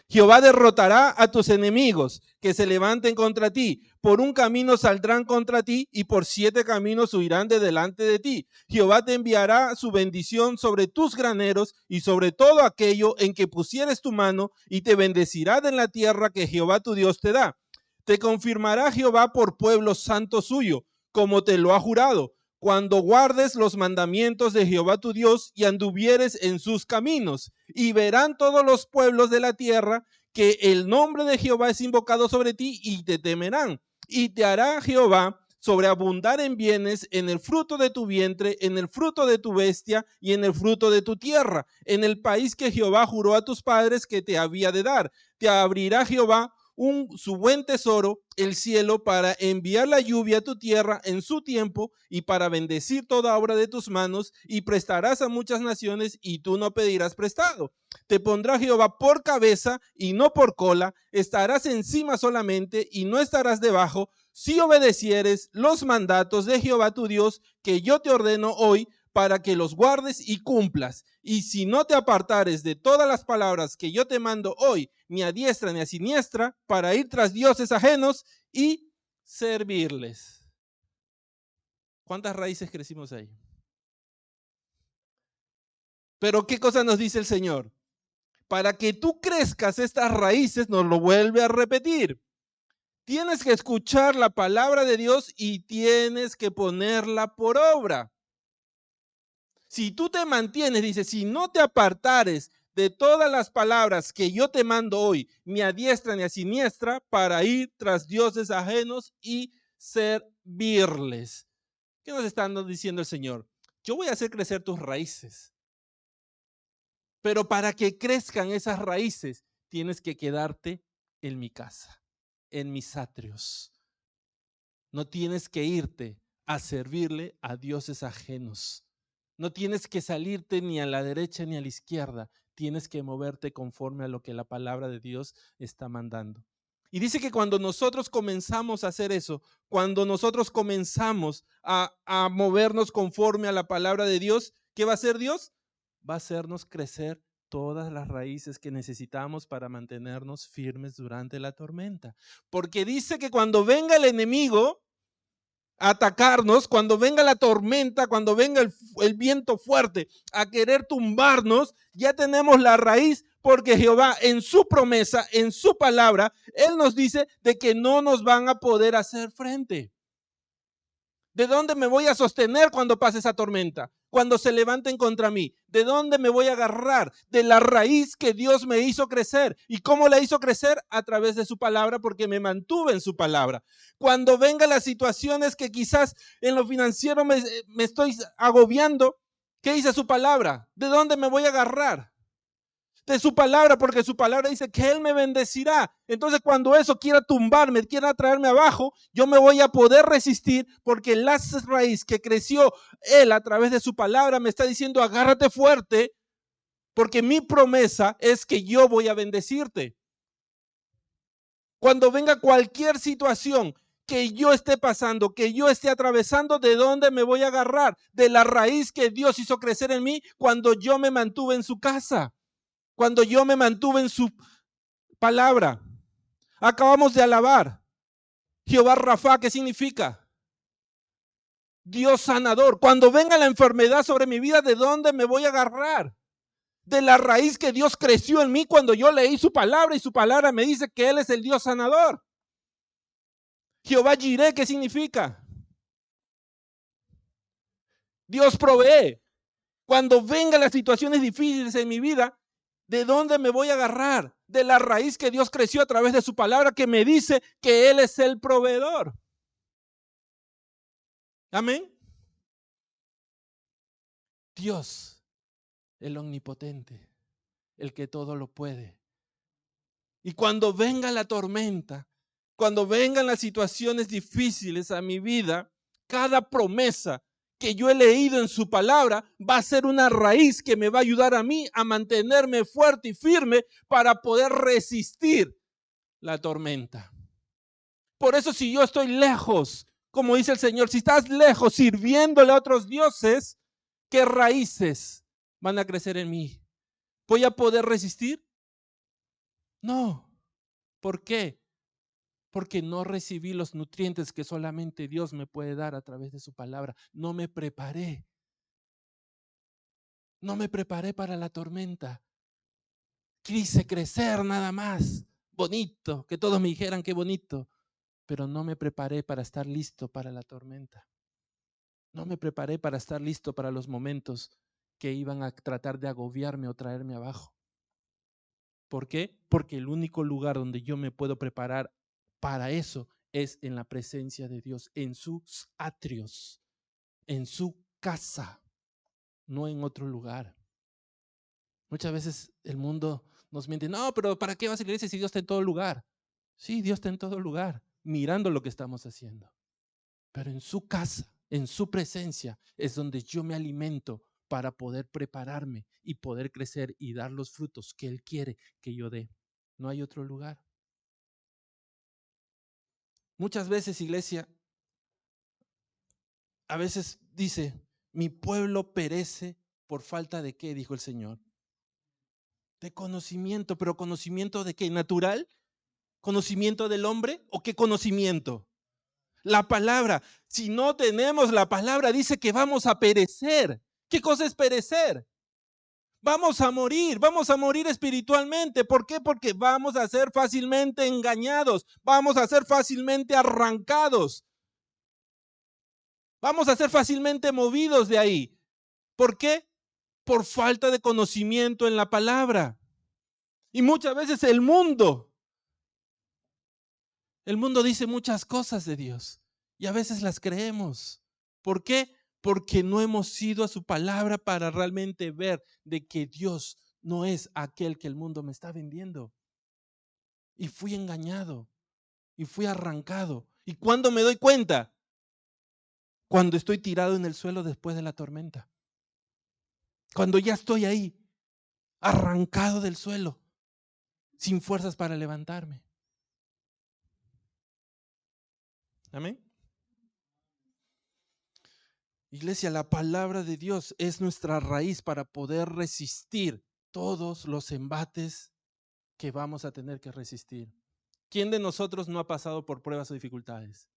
Jehová derrotará a tus enemigos que se levanten contra ti. Por un camino saldrán contra ti y por 7 caminos huirán de delante de ti. Jehová te enviará su bendición sobre tus graneros y sobre todo aquello en que pusieres tu mano, y te bendecirá en la tierra que Jehová tu Dios te da. Te confirmará Jehová por pueblo santo suyo, como te lo ha jurado, cuando guardes los mandamientos de Jehová tu Dios y anduvieres en sus caminos. Y verán todos los pueblos de la tierra que el nombre de Jehová es invocado sobre ti, y te temerán. Y te hará Jehová sobreabundar en bienes, en el fruto de tu vientre, en el fruto de tu bestia y en el fruto de tu tierra, en el país que Jehová juró a tus padres que te había de dar. Te abrirá Jehová su buen tesoro, el cielo, para enviar la lluvia a tu tierra en su tiempo, y para bendecir toda obra de tus manos, y prestarás a muchas naciones y tú no pedirás prestado. Te pondrá Jehová por cabeza y no por cola, estarás encima solamente y no estarás debajo, si obedecieres los mandatos de Jehová tu Dios que yo te ordeno hoy, para que los guardes y cumplas. Y si no te apartares de todas las palabras que yo te mando hoy, ni a diestra ni a siniestra, para ir tras dioses ajenos y servirles. ¿Cuántas raíces crecimos ahí? Pero ¿qué cosa nos dice el Señor? Para que tú crezcas estas raíces, nos lo vuelve a repetir. Tienes que escuchar la palabra de Dios y tienes que ponerla por obra. Si tú te mantienes, dice, si no te apartares de todas las palabras que yo te mando hoy, ni a diestra ni a siniestra, para ir tras dioses ajenos y servirles. ¿Qué nos está diciendo el Señor? Yo voy a hacer crecer tus raíces, pero para que crezcan esas raíces, tienes que quedarte en mi casa, en mis atrios. No tienes que irte a servirle a dioses ajenos. No tienes que salirte ni a la derecha ni a la izquierda. Tienes que moverte conforme a lo que la palabra de Dios está mandando. Y dice que cuando nosotros comenzamos a hacer eso, cuando nosotros comenzamos a movernos conforme a la palabra de Dios, ¿qué va a hacer Dios? Va a hacernos crecer todas las raíces que necesitamos para mantenernos firmes durante la tormenta. Porque dice que cuando venga el enemigo a atacarnos, cuando venga la tormenta, cuando venga el viento fuerte a querer tumbarnos, ya tenemos la raíz, porque Jehová en su promesa, en su palabra, Él nos dice de que no nos van a poder hacer frente. ¿De dónde me voy a sostener cuando pase esa tormenta? Cuando se levanten contra mí. ¿De dónde me voy a agarrar? De la raíz que Dios me hizo crecer. ¿Y cómo la hizo crecer? A través de su palabra, porque me mantuve en su palabra. Cuando vengan las situaciones que quizás en lo financiero me estoy agobiando, ¿qué dice su palabra? ¿De dónde me voy a agarrar? De su palabra, porque su palabra dice que Él me bendecirá. Entonces, cuando eso quiera tumbarme, quiera traerme abajo, yo me voy a poder resistir, porque la raíz que creció Él a través de su palabra me está diciendo: agárrate fuerte, porque mi promesa es que yo voy a bendecirte. Cuando venga cualquier situación que yo esté pasando, que yo esté atravesando, ¿de dónde me voy a agarrar? De la raíz que Dios hizo crecer en mí cuando yo me mantuve en su casa. Cuando yo me mantuve en su palabra. Acabamos de alabar Jehová Rafa, ¿qué significa? Dios sanador. Cuando venga la enfermedad sobre mi vida, ¿de dónde me voy a agarrar? De la raíz que Dios creció en mí cuando yo leí su palabra, y su palabra me dice que Él es el Dios sanador. Jehová Jireh, ¿qué significa? Dios provee. Cuando vengan las situaciones difíciles en mi vida, ¿de dónde me voy a agarrar? De la raíz que Dios creció a través de su palabra, que me dice que Él es el proveedor. Amén. Dios, el omnipotente, el que todo lo puede. Y cuando venga la tormenta, cuando vengan las situaciones difíciles a mi vida, cada promesa que yo he leído en su palabra va a ser una raíz que me va a ayudar a mí a mantenerme fuerte y firme para poder resistir la tormenta. Por eso si yo estoy lejos, como dice el Señor, si estás lejos sirviéndole a otros dioses, ¿qué raíces van a crecer en mí? ¿Voy a poder resistir? No. ¿Por qué? Porque no recibí los nutrientes que solamente Dios me puede dar a través de su palabra. No me preparé. No me preparé para la tormenta. Quise crecer nada más. Bonito, que todos me dijeran qué bonito. Pero no me preparé para estar listo para la tormenta. No me preparé para estar listo para los momentos que iban a tratar de agobiarme o traerme abajo. ¿Por qué? Porque el único lugar donde yo me puedo preparar para eso es en la presencia de Dios, en sus atrios, en su casa, no en otro lugar. Muchas veces el mundo nos miente, no, pero ¿para qué vas a la iglesia si Dios está en todo lugar? Sí, Dios está en todo lugar, mirando lo que estamos haciendo. Pero en su casa, en su presencia, es donde yo me alimento para poder prepararme y poder crecer y dar los frutos que Él quiere que yo dé. No hay otro lugar. Muchas veces, iglesia, a veces dice, mi pueblo perece por falta de qué, dijo el Señor. De conocimiento, pero ¿conocimiento de qué? ¿Natural? ¿Conocimiento del hombre o qué conocimiento? La palabra. Si no tenemos la palabra, dice que vamos a perecer. ¿Qué cosa es perecer? Vamos a morir espiritualmente. ¿Por qué? Porque vamos a ser fácilmente engañados, vamos a ser fácilmente arrancados, vamos a ser fácilmente movidos de ahí. ¿Por qué? Por falta de conocimiento en la palabra. Y muchas veces el mundo dice muchas cosas de Dios y a veces las creemos. ¿Por qué? Porque no hemos ido a su palabra para realmente ver de que Dios no es aquel que el mundo me está vendiendo. Y fui engañado y fui arrancado. ¿Y cuándo me doy cuenta? Cuando estoy tirado en el suelo después de la tormenta. Cuando ya estoy ahí, arrancado del suelo, sin fuerzas para levantarme. Amén. Iglesia, la palabra de Dios es nuestra raíz para poder resistir todos los embates que vamos a tener que resistir. ¿Quién de nosotros no ha pasado por pruebas o dificultades?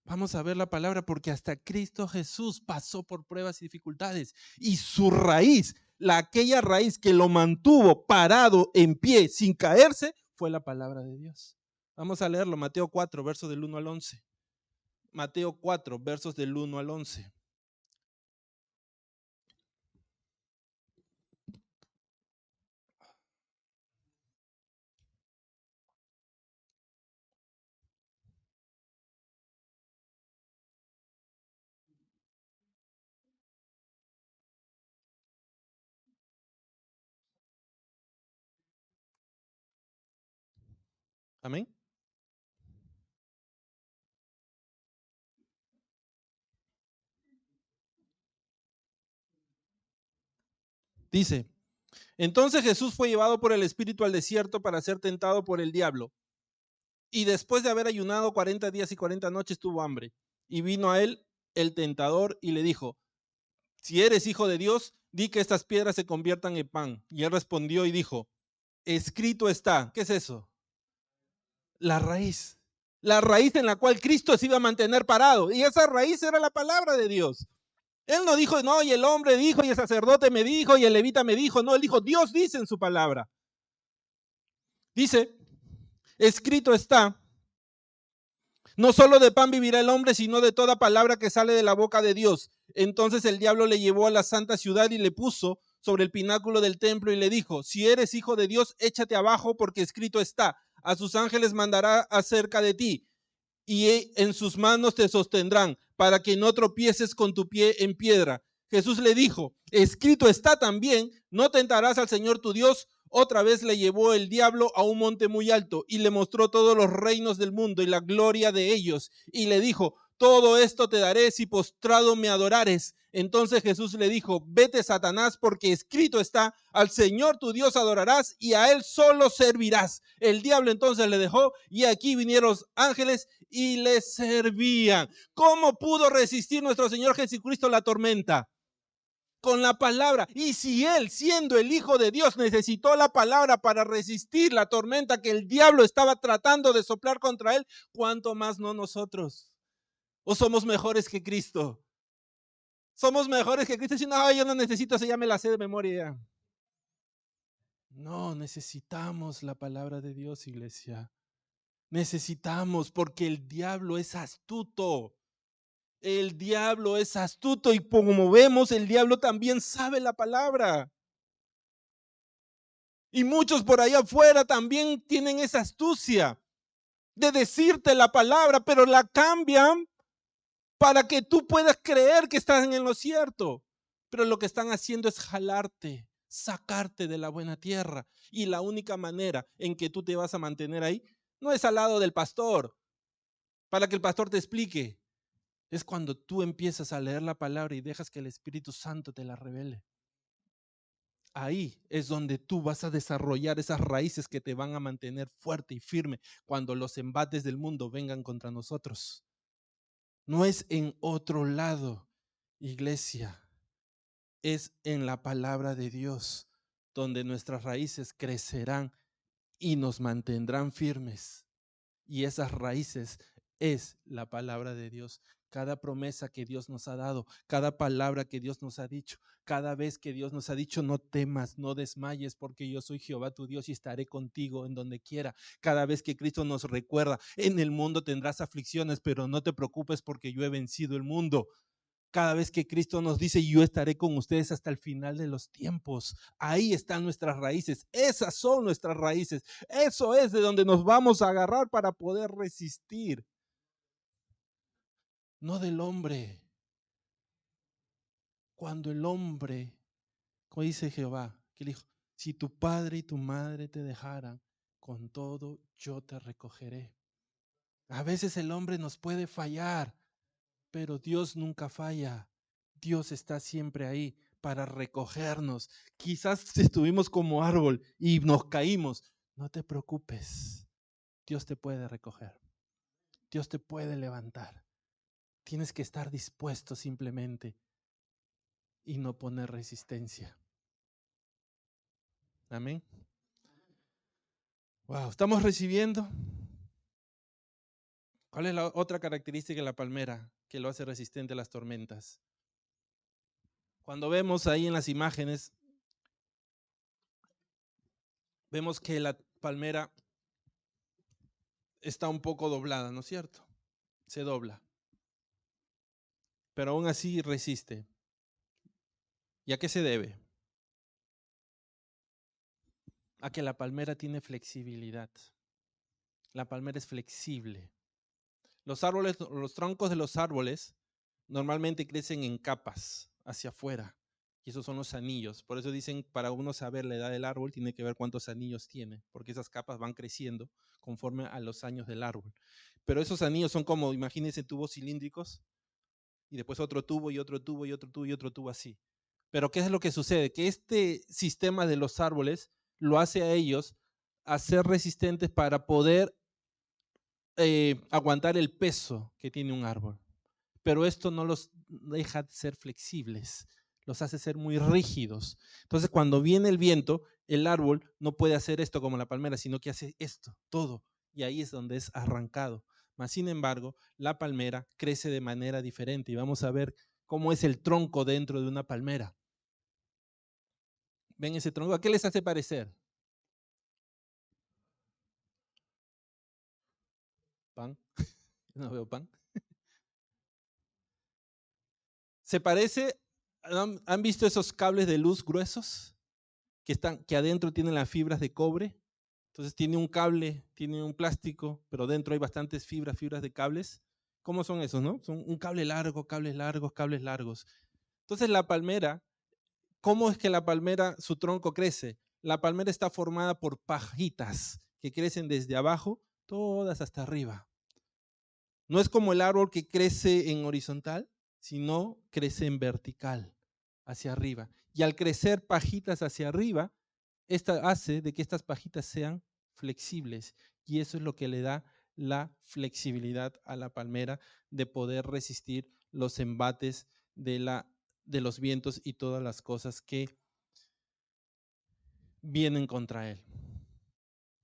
Vamos a ver la palabra porque hasta Cristo Jesús pasó por pruebas y dificultades y su raíz, aquella raíz que lo mantuvo parado en pie sin caerse, fue la palabra de Dios. Vamos a leerlo, Mateo 4, versos del 1 al 11. Mateo 4, versos del 1 al 11. Amén. Dice, entonces Jesús fue llevado por el Espíritu al desierto para ser tentado por el diablo. Y después de haber ayunado 40 días y 40 noches tuvo hambre. Y vino a él el tentador y le dijo, si eres hijo de Dios, di que estas piedras se conviertan en pan. Y él respondió y dijo, escrito está. ¿Qué es eso? La raíz. La raíz en la cual Cristo se iba a mantener parado. Y esa raíz era la palabra de Dios. Él no dijo, no, y el hombre dijo, y el sacerdote me dijo, y el levita me dijo. No, él dijo, Dios dice en su palabra. Dice, escrito está, no solo de pan vivirá el hombre, sino de toda palabra que sale de la boca de Dios. Entonces el diablo le llevó a la santa ciudad y le puso sobre el pináculo del templo y le dijo, si eres hijo de Dios, échate abajo porque escrito está, a sus ángeles mandará acerca de ti y en sus manos te sostendrán, para que no tropieces con tu pie en piedra. Jesús le dijo, escrito está también, no tentarás al Señor tu Dios. Otra vez le llevó el diablo a un monte muy alto y le mostró todos los reinos del mundo y la gloria de ellos. Y le dijo, todo esto te daré si postrado me adorares. Entonces Jesús le dijo, vete, Satanás, porque escrito está, al Señor tu Dios adorarás y a él solo servirás. El diablo entonces le dejó y aquí vinieron los ángeles y le servían. ¿Cómo pudo resistir nuestro Señor Jesucristo la tormenta? Con la palabra. Y si él, siendo el Hijo de Dios, necesitó la palabra para resistir la tormenta que el diablo estaba tratando de soplar contra él, ¿cuánto más no nosotros? ¿O somos mejores que Cristo? Somos mejores que Cristo. Si no, yo no necesito, se ya me la sé de memoria. No, necesitamos la palabra de Dios, iglesia. Necesitamos, porque el diablo es astuto. El diablo es astuto y como vemos, el diablo también sabe la palabra. Y muchos por allá afuera también tienen esa astucia de decirte la palabra, pero la cambian para que tú puedas creer que estás en lo cierto. Pero lo que están haciendo es jalarte, sacarte de la buena tierra. Y la única manera en que tú te vas a mantener ahí no es al lado del pastor, para que el pastor te explique. Es cuando tú empiezas a leer la palabra y dejas que el Espíritu Santo te la revele. Ahí es donde tú vas a desarrollar esas raíces que te van a mantener fuerte y firme cuando los embates del mundo vengan contra nosotros. No es en otro lado, iglesia. Es en la palabra de Dios donde nuestras raíces crecerán y nos mantendrán firmes. Y esas raíces es la palabra de Dios. Cada promesa que Dios nos ha dado, cada palabra que Dios nos ha dicho, cada vez que Dios nos ha dicho, no temas, no desmayes, porque yo soy Jehová tu Dios y estaré contigo en donde quiera. Cada vez que Cristo nos recuerda, en el mundo tendrás aflicciones, pero no te preocupes porque yo he vencido el mundo. Cada vez que Cristo nos dice, yo estaré con ustedes hasta el final de los tiempos. Ahí están nuestras raíces. Esas son nuestras raíces. Eso es de donde nos vamos a agarrar para poder resistir. No del hombre. Cuando el hombre, como dice Jehová, que le dijo, si tu padre y tu madre te dejaran, con todo yo te recogeré. A veces el hombre nos puede fallar, pero Dios nunca falla. Dios está siempre ahí para recogernos. Quizás estuvimos como árbol y nos caímos. No te preocupes. Dios te puede recoger. Dios te puede levantar. Tienes que estar dispuesto simplemente y no poner resistencia. Amén. Wow, estamos recibiendo. ¿Cuál es la otra característica de la palmera que lo hace resistente a las tormentas? Cuando vemos ahí en las imágenes, vemos que la palmera está un poco doblada, ¿no es cierto? Se dobla. Pero aún así resiste. ¿Y a qué se debe? A que la palmera tiene flexibilidad. La palmera es flexible. Los árboles, los troncos de los árboles normalmente crecen en capas hacia afuera. Y esos son los anillos. Por eso dicen, para uno saber la edad del árbol, tiene que ver cuántos anillos tiene, porque esas capas van creciendo conforme a los años del árbol. Pero esos anillos son como, imagínense, tubos cilíndricos, y después otro tubo y otro tubo y otro tubo y otro tubo así. Pero ¿qué es lo que sucede? Que este sistema de los árboles lo hace a ellos a ser resistentes para poder aguantar el peso que tiene un árbol. Pero esto no los deja de ser flexibles, los hace ser muy rígidos. Entonces, cuando viene el viento, el árbol no puede hacer esto como la palmera, sino que hace esto, todo. Y ahí es donde es arrancado. Mas, sin embargo, la palmera crece de manera diferente y vamos a ver cómo es el tronco dentro de una palmera. ¿Ven ese tronco? ¿A qué les hace parecer? ¿Pan? No veo pan. ¿Se parece? ¿Han visto esos cables de luz gruesos que adentro tienen las fibras de cobre? Entonces tiene un cable, tiene un plástico, pero dentro hay bastantes fibras de cables. ¿Cómo son esos, no? Son un cable largo, cables largos, cables largos. Entonces la palmera, ¿cómo es que la palmera, su tronco crece? La palmera está formada por pajitas que crecen desde abajo, todas hasta arriba. No es como el árbol que crece en horizontal, sino crece en vertical, hacia arriba. Y al crecer pajitas hacia arriba, esta hace de que estas pajitas sean flexibles. Y eso es lo que le da la flexibilidad a la palmera de poder resistir los embates de los vientos y todas las cosas que vienen contra él.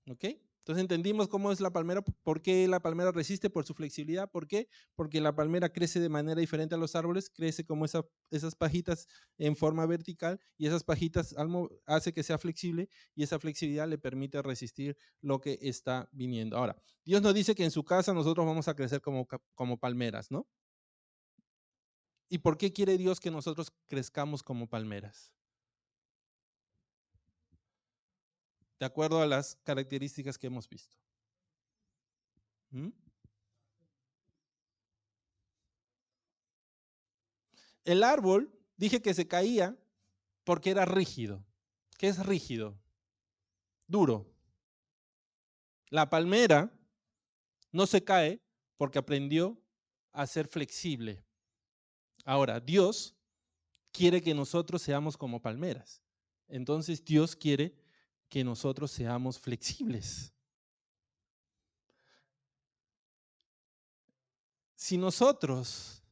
¿Ok? Entonces entendimos cómo es la palmera, por qué la palmera resiste, por su flexibilidad. ¿Por qué? Porque la palmera crece de manera diferente a los árboles, crece como esas pajitas en forma vertical, y esas pajitas hace que sea flexible, y esa flexibilidad le permite resistir lo que está viniendo. Ahora, Dios nos dice que en su casa nosotros vamos a crecer como palmeras, ¿no? ¿Y por qué quiere Dios que nosotros crezcamos como palmeras? De acuerdo a las características que hemos visto. ¿Mm? El árbol, dije que se caía porque era rígido. ¿Qué es rígido? Duro. La palmera no se cae porque aprendió a ser flexible. Ahora, Dios quiere que nosotros seamos como palmeras. Entonces Dios quiere que nosotros seamos flexibles. Si nosotros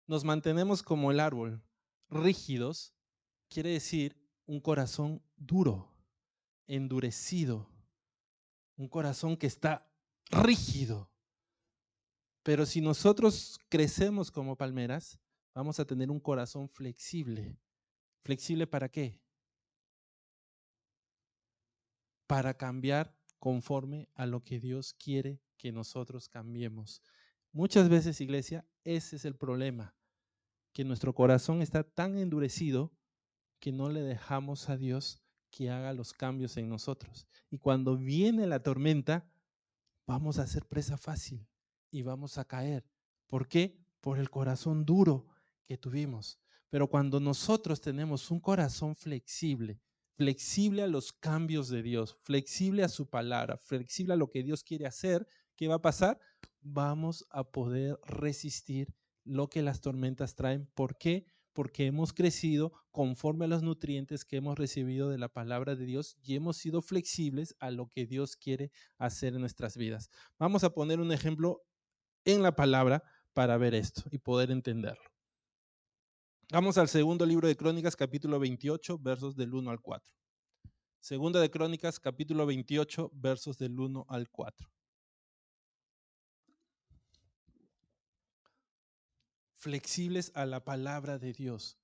nos mantenemos como el árbol, rígidos, quiere decir un corazón duro, endurecido, un corazón que está rígido. Pero si nosotros crecemos como palmeras, vamos a tener un corazón flexible. ¿Flexible para qué? Para cambiar conforme a lo que Dios quiere que nosotros cambiemos. Muchas veces, iglesia, ese es el problema, que nuestro corazón está tan endurecido que no le dejamos a Dios que haga los cambios en nosotros. Y cuando viene la tormenta, vamos a ser presa fácil y vamos a caer. ¿Por qué? Por el corazón duro que tuvimos. Pero cuando nosotros tenemos un corazón flexible, flexible a los cambios de Dios, flexible a su palabra, flexible a lo que Dios quiere hacer, ¿qué va a pasar? Vamos a poder resistir lo que las tormentas traen. ¿Por qué? Porque hemos crecido conforme a los nutrientes que hemos recibido de la palabra de Dios y hemos sido flexibles a lo que Dios quiere hacer en nuestras vidas. Vamos a poner un ejemplo en la palabra para ver esto y poder entenderlo. Vamos al segundo libro de Crónicas, capítulo 28, versos del 1 al 4. Segunda de Crónicas, capítulo 28, versos del 1 al 4. Flexibles a la palabra de Dios.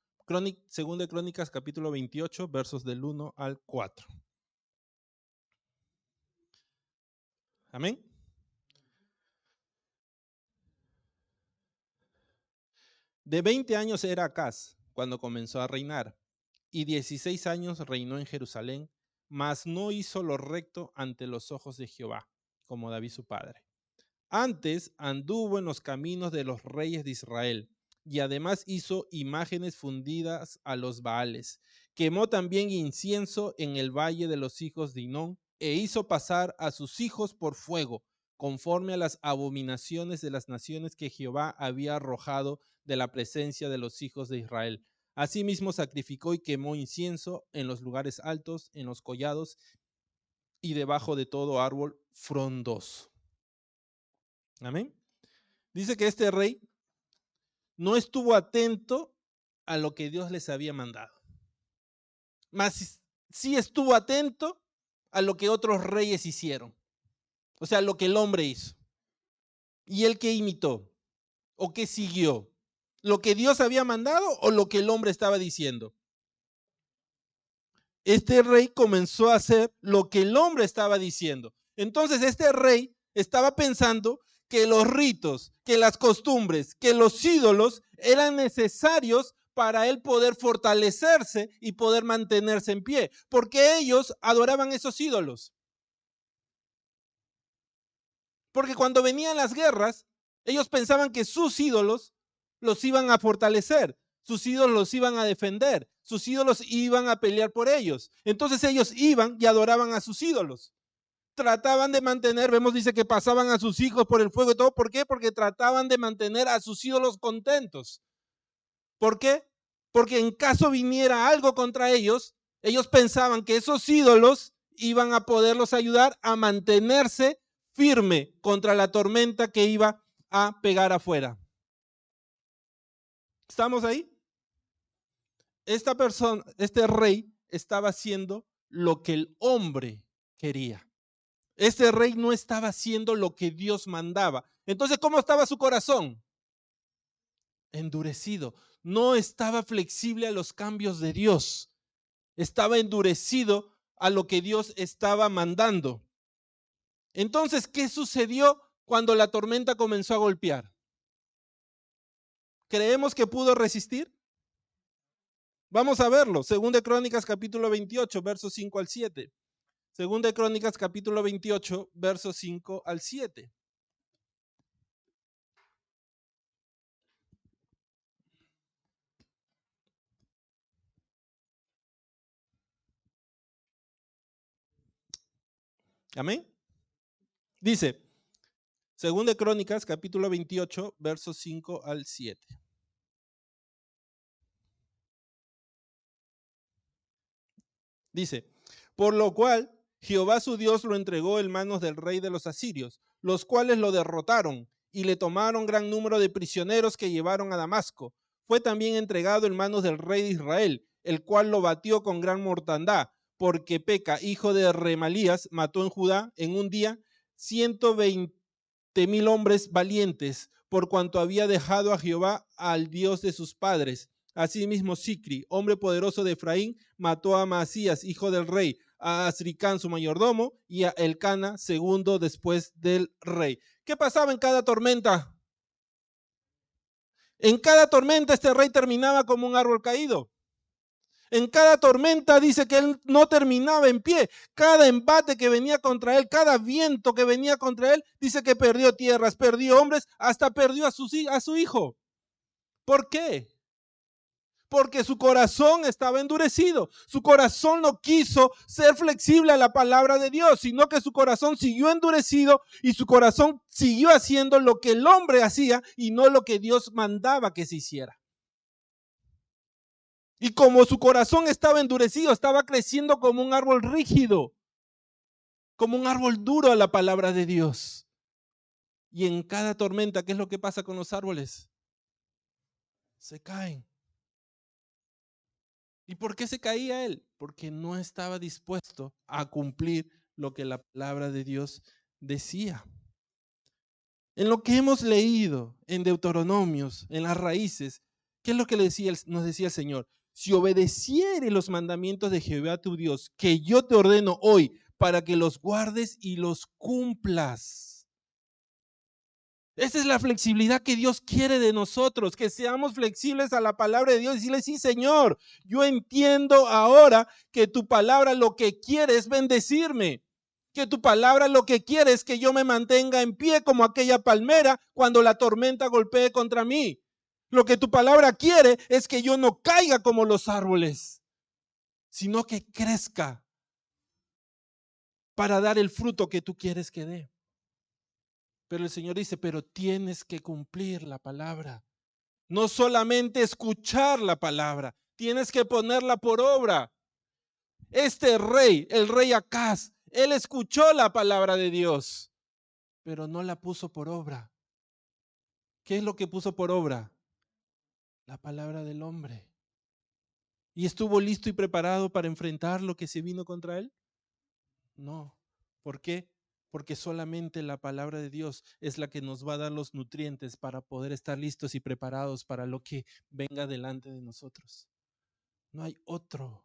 Segunda de Crónicas, capítulo 28, versos del 1 al 4. Amén. De 20 años era Acaz cuando comenzó a reinar, y 16 años reinó en Jerusalén, mas no hizo lo recto ante los ojos de Jehová, como David su padre. Antes anduvo en los caminos de los reyes de Israel, y además hizo imágenes fundidas a los Baales. Quemó también incienso en el valle de los hijos de Hinón, e hizo pasar a sus hijos por fuego, conforme a las abominaciones de las naciones que Jehová había arrojado de la presencia de los hijos de Israel. Asimismo sacrificó y quemó incienso en los lugares altos, en los collados y debajo de todo árbol frondoso. Amén. Dice que este rey no estuvo atento a lo que Dios les había mandado, mas sí estuvo atento a lo que otros reyes hicieron, o sea, lo que el hombre hizo. ¿Y él qué imitó? ¿O qué siguió? ¿Lo que Dios había mandado o lo que el hombre estaba diciendo? Este rey comenzó a hacer lo que el hombre estaba diciendo. Entonces este rey estaba pensando que los ritos, que las costumbres, que los ídolos eran necesarios para él poder fortalecerse y poder mantenerse en pie, porque ellos adoraban esos ídolos. Porque cuando venían las guerras, ellos pensaban que sus ídolos los iban a fortalecer, sus ídolos los iban a defender, sus ídolos iban a pelear por ellos. Entonces ellos iban y adoraban a sus ídolos. Trataban de mantener, vemos, dice que pasaban a sus hijos por el fuego y todo. ¿Por qué? Porque trataban de mantener a sus ídolos contentos. ¿Por qué? Porque en caso viniera algo contra ellos, ellos pensaban que esos ídolos iban a poderlos ayudar a mantenerse firme contra la tormenta que iba a pegar afuera. ¿Estamos ahí? Esta persona, este rey, estaba haciendo lo que el hombre quería. Este rey no estaba haciendo lo que Dios mandaba. Entonces, ¿cómo estaba su corazón? Endurecido. No estaba flexible a los cambios de Dios. Estaba endurecido a lo que Dios estaba mandando. Entonces, ¿qué sucedió cuando la tormenta comenzó a golpear? ¿Creemos que pudo resistir? Vamos a verlo. Segunda de Crónicas capítulo 28, versos 5 al 7. Segunda de Crónicas capítulo 28, versos 5 al 7. Amén. Dice, Segunda de Crónicas capítulo 28, versos 5 al 7. Dice, por lo cual Jehová su Dios lo entregó en manos del rey de los asirios, los cuales lo derrotaron y le tomaron gran número de prisioneros que llevaron a Damasco. Fue también entregado en manos del rey de Israel, el cual lo batió con gran mortandad, porque Peca, hijo de Remalías, mató en Judá en un día 120,000 hombres valientes, por cuanto había dejado a Jehová, al Dios de sus padres. Asimismo, Sicri, hombre poderoso de Efraín, mató a Maasías, hijo del rey, a Azricán, su mayordomo, y a Elcana, segundo después del rey. ¿Qué pasaba en cada tormenta? En cada tormenta este rey terminaba como un árbol caído. En cada tormenta dice que él no terminaba en pie. Cada embate que venía contra él, cada viento que venía contra él, dice que perdió tierras, perdió hombres, hasta perdió a su hijo. ¿Por qué? Porque su corazón estaba endurecido. Su corazón no quiso ser flexible a la palabra de Dios, sino que su corazón siguió endurecido y su corazón siguió haciendo lo que el hombre hacía y no lo que Dios mandaba que se hiciera. Y como su corazón estaba endurecido, estaba creciendo como un árbol rígido, como un árbol duro a la palabra de Dios. Y en cada tormenta, ¿qué es lo que pasa con los árboles? Se caen. ¿Y por qué se caía él? Porque no estaba dispuesto a cumplir lo que la palabra de Dios decía. En lo que hemos leído en Deuteronomios, en las raíces, ¿qué es lo que nos decía el Señor? Si obedeciere los mandamientos de Jehová tu Dios, que yo te ordeno hoy, para que los guardes y los cumplas. Esa es la flexibilidad que Dios quiere de nosotros, que seamos flexibles a la palabra de Dios y decirle, sí, Señor, yo entiendo ahora que tu palabra lo que quiere es bendecirme, que tu palabra lo que quiere es que yo me mantenga en pie como aquella palmera cuando la tormenta golpee contra mí. Lo que tu palabra quiere es que yo no caiga como los árboles, sino que crezca para dar el fruto que tú quieres que dé. Pero el Señor dice, pero tienes que cumplir la palabra. No solamente escuchar la palabra, tienes que ponerla por obra. Este rey, el rey Acaz, él escuchó la palabra de Dios, pero no la puso por obra. ¿Qué es lo que puso por obra? La palabra del hombre. ¿Y estuvo listo y preparado para enfrentar lo que se vino contra él? No. ¿Por qué? Porque solamente la palabra de Dios es la que nos va a dar los nutrientes para poder estar listos y preparados para lo que venga delante de nosotros. No hay otro,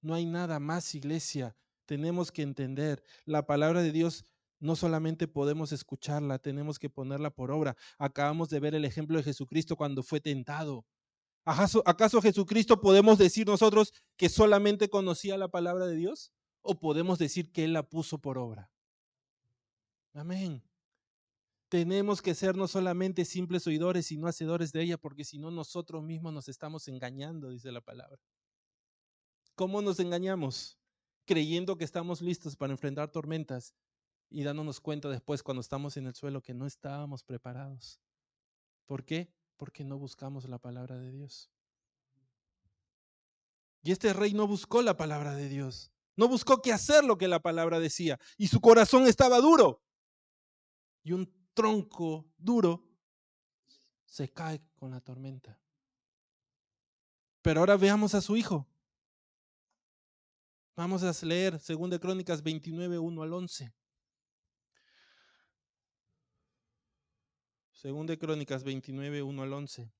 no hay nada más, iglesia. Tenemos que entender, la palabra de Dios no solamente podemos escucharla, tenemos que ponerla por obra. Acabamos de ver el ejemplo de Jesucristo cuando fue tentado. ¿Acaso Jesucristo podemos decir nosotros que solamente conocía la palabra de Dios? ¿O podemos decir que Él la puso por obra? Amén. Tenemos que ser no solamente simples oidores, sino hacedores de ella, porque si no nosotros mismos nos estamos engañando, dice la palabra. ¿Cómo nos engañamos? Creyendo que estamos listos para enfrentar tormentas y dándonos cuenta después cuando estamos en el suelo que no estábamos preparados. ¿Por qué? Porque no buscamos la palabra de Dios. Y este rey no buscó la palabra de Dios. No buscó qué hacer lo que la palabra decía. Y su corazón estaba duro. Y un tronco duro se cae con la tormenta. Pero ahora veamos a su hijo. Vamos a leer 2 Crónicas 29, 1 al 11. 2 Crónicas 29, 1 al 11.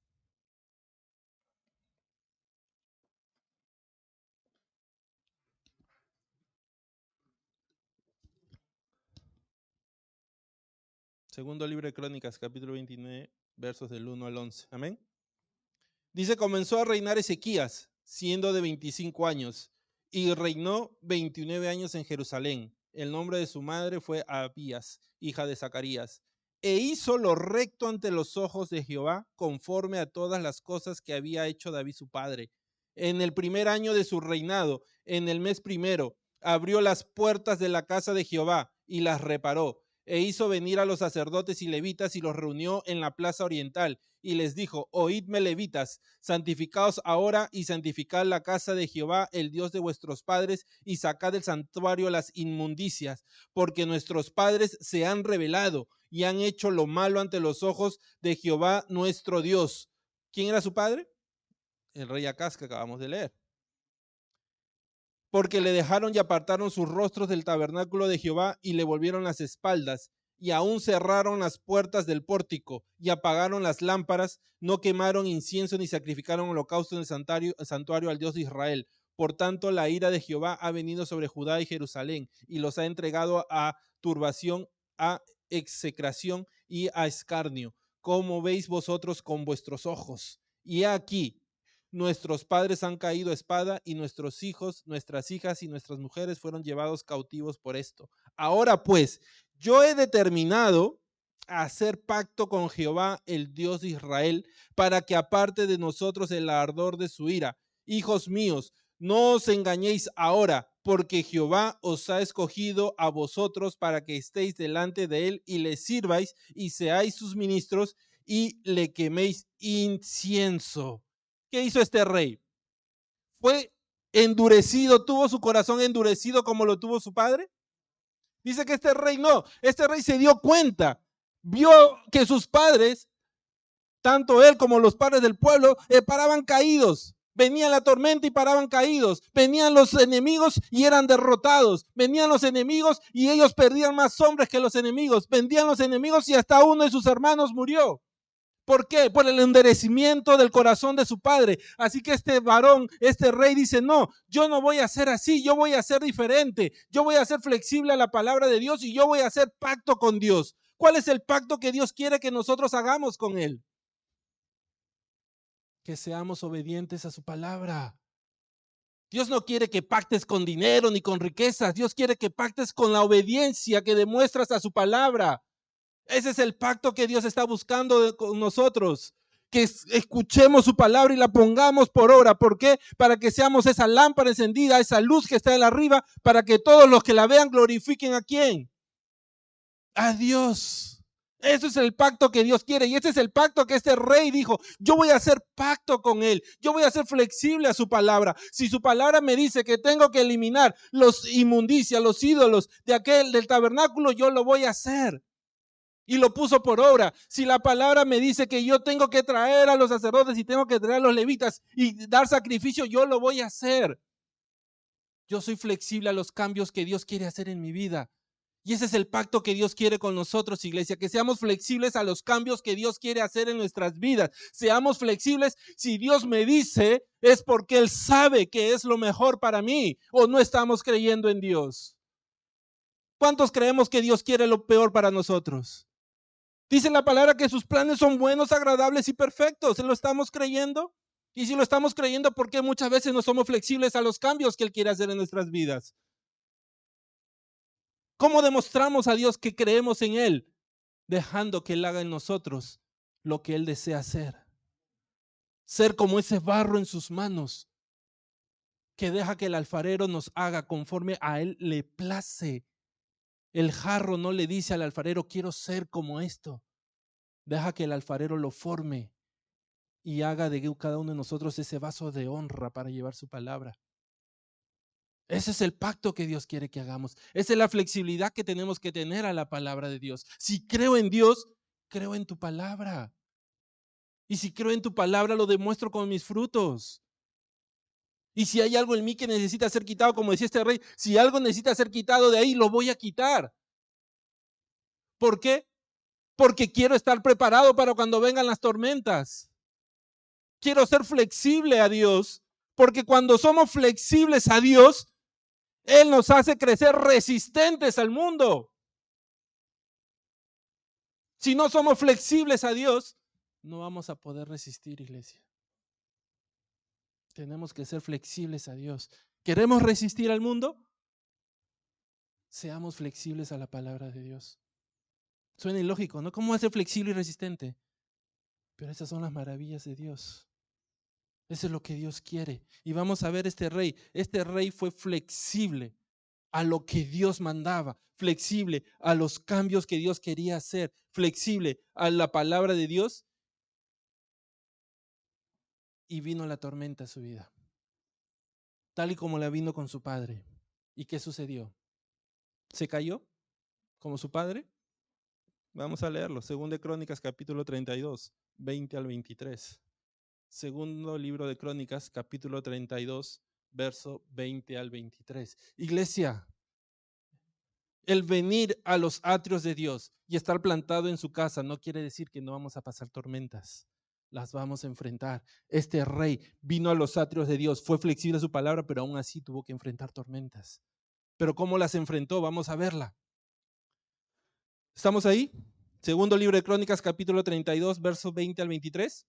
Segundo libro de Crónicas, capítulo 29, versos del 1 al 11. Amén. Dice, comenzó a reinar Ezequías, siendo de 25 años, y reinó 29 años en Jerusalén. El nombre de su madre fue Abías, hija de Zacarías. E hizo lo recto ante los ojos de Jehová, conforme a todas las cosas que había hecho David su padre. En el primer año de su reinado, en el mes primero, abrió las puertas de la casa de Jehová y las reparó. E hizo venir a los sacerdotes y levitas y los reunió en la plaza oriental y les dijo, oídme levitas, santificaos ahora y santificad la casa de Jehová, el Dios de vuestros padres, y sacad del santuario las inmundicias, porque nuestros padres se han rebelado y han hecho lo malo ante los ojos de Jehová nuestro Dios. ¿Quién era su padre? El rey Acaz, que acabamos de leer. Porque le dejaron y apartaron sus rostros del tabernáculo de Jehová y le volvieron las espaldas, y aún cerraron las puertas del pórtico y apagaron las lámparas, no quemaron incienso ni sacrificaron holocausto en el santuario al Dios de Israel. Por tanto, la ira de Jehová ha venido sobre Judá y Jerusalén y los ha entregado a turbación, a execración y a escarnio, como veis vosotros con vuestros ojos. Y aquí, nuestros padres han caído a espada y nuestros hijos, nuestras hijas y nuestras mujeres fueron llevados cautivos por esto. Ahora pues, yo he determinado hacer pacto con Jehová, el Dios de Israel, para que aparte de nosotros el ardor de su ira. Hijos míos, no os engañéis ahora, porque Jehová os ha escogido a vosotros para que estéis delante de él y le sirváis y seáis sus ministros y le queméis incienso. ¿Qué hizo este rey? ¿Fue endurecido, tuvo su corazón endurecido como lo tuvo su padre? Dice que este rey no, este rey se dio cuenta, vio que sus padres, tanto él como los padres del pueblo, paraban caídos. Venía la tormenta y paraban caídos. Venían los enemigos y eran derrotados. Venían los enemigos y ellos perdían más hombres que los enemigos. Vendían los enemigos y hasta uno de sus hermanos murió. ¿Por qué? Por el endurecimiento del corazón de su padre. Así que este varón, este rey dice, no, yo no voy a ser así, yo voy a ser diferente, yo voy a ser flexible a la palabra de Dios y yo voy a hacer pacto con Dios. ¿Cuál es el pacto que Dios quiere que nosotros hagamos con él? Que seamos obedientes a su palabra. Dios no quiere que pactes con dinero ni con riquezas. Dios quiere que pactes con la obediencia que demuestras a su palabra. Ese es el pacto que Dios está buscando con nosotros. Que escuchemos su palabra y la pongamos por obra. ¿Por qué? Para que seamos esa lámpara encendida, esa luz que está en arriba, para que todos los que la vean glorifiquen ¿a quién? A Dios. Ese es el pacto que Dios quiere y ese es el pacto que este rey dijo, yo voy a hacer pacto con él, yo voy a ser flexible a su palabra. Si su palabra me dice que tengo que eliminar los inmundicias, los ídolos del tabernáculo, yo lo voy a hacer. Y lo puso por obra. Si la palabra me dice que yo tengo que traer a los sacerdotes y tengo que traer a los levitas y dar sacrificio, yo lo voy a hacer. Yo soy flexible a los cambios que Dios quiere hacer en mi vida. Y ese es el pacto que Dios quiere con nosotros, iglesia, que seamos flexibles a los cambios que Dios quiere hacer en nuestras vidas. Seamos flexibles. Si Dios me dice, es porque Él sabe que es lo mejor para mí, o no estamos creyendo en Dios. ¿Cuántos creemos que Dios quiere lo peor para nosotros? Dice la palabra que sus planes son buenos, agradables y perfectos. ¿Se lo estamos creyendo? Y si lo estamos creyendo, ¿por qué muchas veces no somos flexibles a los cambios que Él quiere hacer en nuestras vidas? ¿Cómo demostramos a Dios que creemos en Él? dejando que Él haga en nosotros lo que Él desea hacer. Ser como ese barro en sus manos, que deja que el alfarero nos haga conforme a Él le place. El jarro no le dice al alfarero, quiero ser como esto. Deja que el alfarero lo forme y haga de cada uno de nosotros ese vaso de honra para llevar su palabra. Ese es el pacto que Dios quiere que hagamos. Esa es la flexibilidad que tenemos que tener a la palabra de Dios. Si creo en Dios, creo en tu palabra. Y si creo en tu palabra, lo demuestro con mis frutos. Y si hay algo en mí que necesita ser quitado, como decía este rey, si algo necesita ser quitado de ahí, lo voy a quitar. ¿Por qué? Porque quiero estar preparado para cuando vengan las tormentas. Quiero ser flexible a Dios, porque cuando somos flexibles a Dios, Él nos hace crecer resistentes al mundo. Si no somos flexibles a Dios, no vamos a poder resistir, iglesia. Tenemos que ser flexibles a Dios. ¿Queremos resistir al mundo? Seamos flexibles a la palabra de Dios. Suena ilógico, ¿no? ¿Cómo ser flexible y resistente? Pero esas son las maravillas de Dios. Eso es lo que Dios quiere. Y vamos a ver este rey. Este rey fue flexible a lo que Dios mandaba, flexible a los cambios que Dios quería hacer, flexible a la palabra de Dios. Y vino la tormenta a su vida, tal y como la vino con su padre. ¿Y qué sucedió? ¿Se cayó como su padre? Vamos a leerlo. Segundo de Crónicas, capítulo 32, 20 al 23. Segundo libro de Crónicas, capítulo 32, verso 20 al 23. Iglesia, el venir a los atrios de Dios y estar plantado en su casa no quiere decir que no vamos a pasar tormentas. Las vamos a enfrentar. Este rey vino a los atrios de Dios, fue flexible a su palabra, pero aún así tuvo que enfrentar tormentas. Pero ¿cómo las enfrentó? Vamos a verla. ¿Estamos ahí? Segundo libro de Crónicas, capítulo 32, versos 20 al 23.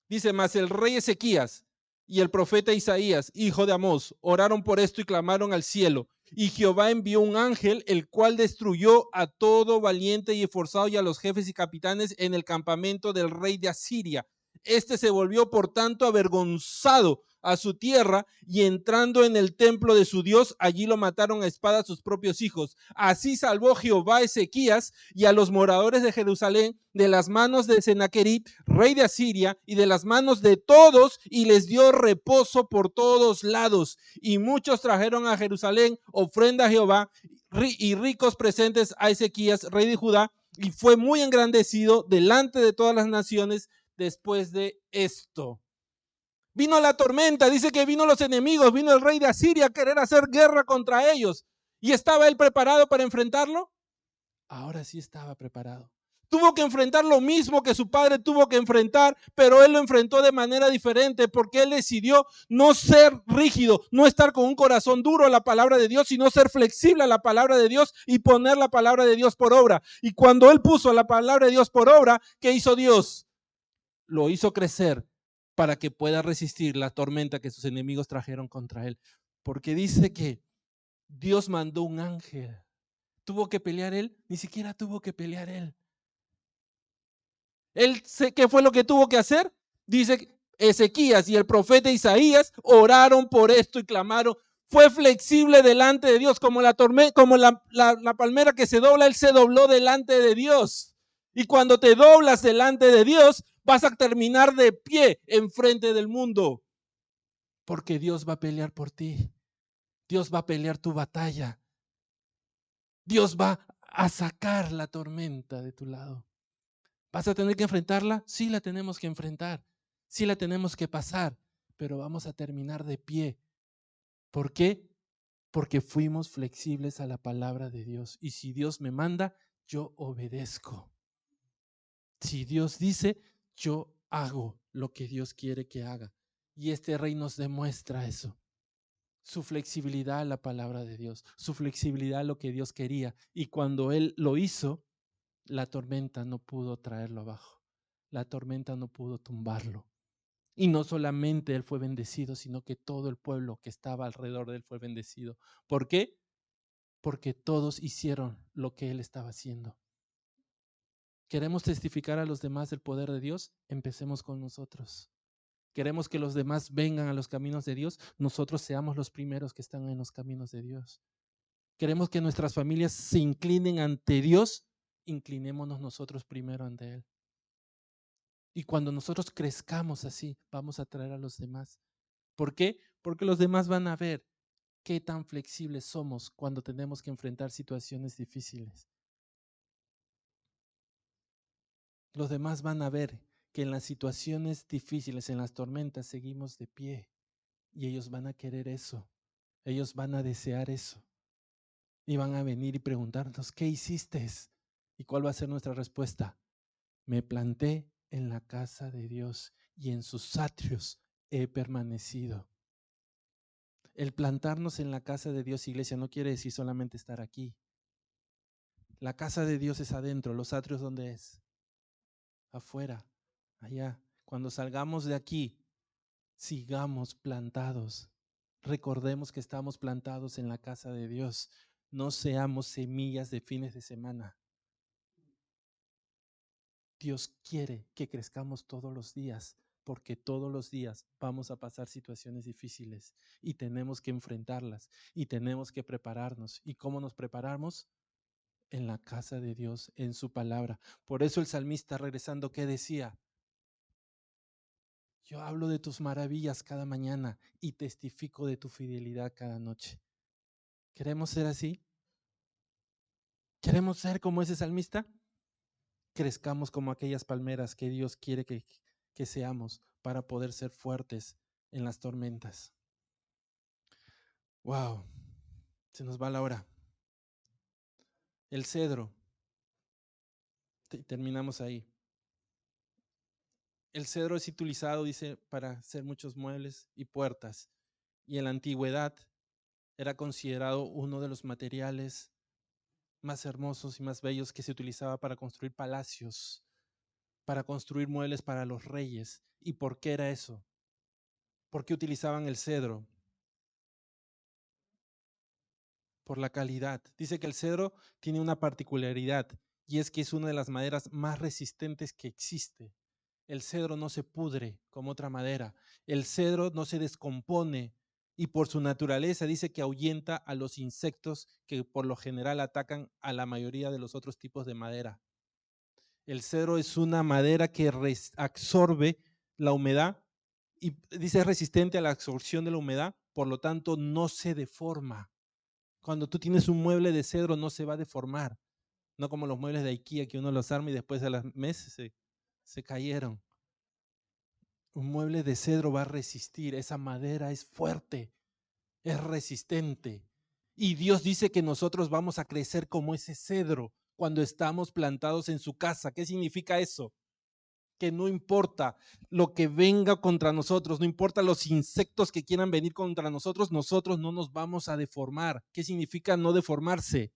Dice, mas el rey Ezequías y el profeta Isaías, hijo de Amós, oraron por esto y clamaron al cielo. Y Jehová envió un ángel, el cual destruyó a todo valiente y esforzado y a los jefes y capitanes en el campamento del rey de Asiria. Este se volvió, por tanto, avergonzado a su tierra y entrando en el templo de su Dios, allí lo mataron a espada sus propios hijos. Así salvó Jehová a Ezequías y a los moradores de Jerusalén de las manos de Sennacherib, rey de Asiria, y de las manos de todos, y les dio reposo por todos lados. Y muchos trajeron a Jerusalén ofrenda a Jehová y ricos presentes a Ezequías, rey de Judá, y fue muy engrandecido delante de todas las naciones después de esto. Vino la tormenta, dice que vino los enemigos, vino el rey de Asiria a querer hacer guerra contra ellos. ¿Y estaba él preparado para enfrentarlo? Ahora sí estaba preparado. Tuvo que enfrentar lo mismo que su padre tuvo que enfrentar, pero él lo enfrentó de manera diferente porque él decidió no ser rígido, no estar con un corazón duro a la palabra de Dios, sino ser flexible a la palabra de Dios y poner la palabra de Dios por obra. Y cuando él puso la palabra de Dios por obra, ¿qué hizo Dios? Lo hizo crecer para que pueda resistir la tormenta que sus enemigos trajeron contra él. Porque dice que Dios mandó un ángel. ¿Tuvo que pelear él? Ni siquiera tuvo que pelear él. ¿Qué fue lo que tuvo que hacer? Dice Ezequías y el profeta Isaías oraron por esto y clamaron. Fue flexible delante de Dios, como la palmera que se dobla, él se dobló delante de Dios. Y cuando te doblas delante de Dios, vas a terminar de pie enfrente del mundo. Porque Dios va a pelear por ti. Dios va a pelear tu batalla. Dios va a sacar la tormenta de tu lado. ¿Vas a tener que enfrentarla? Sí, la tenemos que enfrentar. Sí, la tenemos que pasar. Pero vamos a terminar de pie. ¿Por qué? Porque fuimos flexibles a la palabra de Dios. Y si Dios me manda, yo obedezco. Si Dios dice, yo hago lo que Dios quiere que haga. Y este rey nos demuestra eso. Su flexibilidad a la palabra de Dios, su flexibilidad a lo que Dios quería. Y cuando él lo hizo, la tormenta no pudo traerlo abajo. La tormenta no pudo tumbarlo. Y no solamente él fue bendecido, sino que todo el pueblo que estaba alrededor de él fue bendecido. ¿Por qué? Porque todos hicieron lo que él estaba haciendo. ¿Queremos testificar a los demás del poder de Dios? Empecemos con nosotros. ¿Queremos que los demás vengan a los caminos de Dios? Nosotros seamos los primeros que están en los caminos de Dios. ¿Queremos que nuestras familias se inclinen ante Dios? Inclinémonos nosotros primero ante Él. Y cuando nosotros crezcamos así, vamos a atraer a los demás. ¿Por qué? Porque los demás van a ver qué tan flexibles somos cuando tenemos que enfrentar situaciones difíciles. Los demás van a ver que en las situaciones difíciles, en las tormentas, seguimos de pie. Y ellos van a querer eso. Ellos van a desear eso. Y van a venir y preguntarnos, ¿qué hiciste? ¿Y cuál va a ser nuestra respuesta? Me planté en la casa de Dios y en sus atrios he permanecido. El plantarnos en la casa de Dios, iglesia, no quiere decir solamente estar aquí. La casa de Dios es adentro. ¿Los atrios dónde es? Afuera, allá. Cuando salgamos de aquí, sigamos plantados. Recordemos que estamos plantados en la casa de Dios. No seamos semillas de fines de semana. Dios quiere que crezcamos todos los días, porque todos los días vamos a pasar situaciones difíciles y tenemos que enfrentarlas y tenemos que prepararnos. ¿Y cómo nos preparamos? En la casa de Dios, en su palabra. Por eso el salmista, regresando, ¿qué decía? Yo hablo de tus maravillas cada mañana y testifico de tu fidelidad cada noche. ¿Queremos ser así? ¿Queremos ser como ese salmista? Crezcamos como aquellas palmeras que Dios quiere que seamos para poder ser fuertes en las tormentas. Wow, se nos va la hora. El cedro, terminamos ahí. El cedro es utilizado, dice, para hacer muchos muebles y puertas. Y en la antigüedad era considerado uno de los materiales más hermosos y más bellos que se utilizaba para construir palacios, para construir muebles para los reyes. ¿Y por qué era eso? ¿Por qué utilizaban el cedro? Por la calidad. Dice que el cedro tiene una particularidad y es que es una de las maderas más resistentes que existe. El cedro no se pudre como otra madera. El cedro no se descompone y por su naturaleza dice que ahuyenta a los insectos que por lo general atacan a la mayoría de los otros tipos de madera. El cedro es una madera que absorbe la humedad y dice es resistente a la absorción de la humedad, por lo tanto no se deforma. Cuando tú tienes un mueble de cedro no se va a deformar, no como los muebles de IKEA que uno los arma y después a los meses se cayeron. Un mueble de cedro va a resistir, esa madera es fuerte, es resistente. Y Dios dice que nosotros vamos a crecer como ese cedro cuando estamos plantados en su casa. ¿Qué significa eso? Que no importa lo que venga contra nosotros, no importa los insectos que quieran venir contra nosotros, nosotros no nos vamos a deformar. ¿Qué significa no deformarse?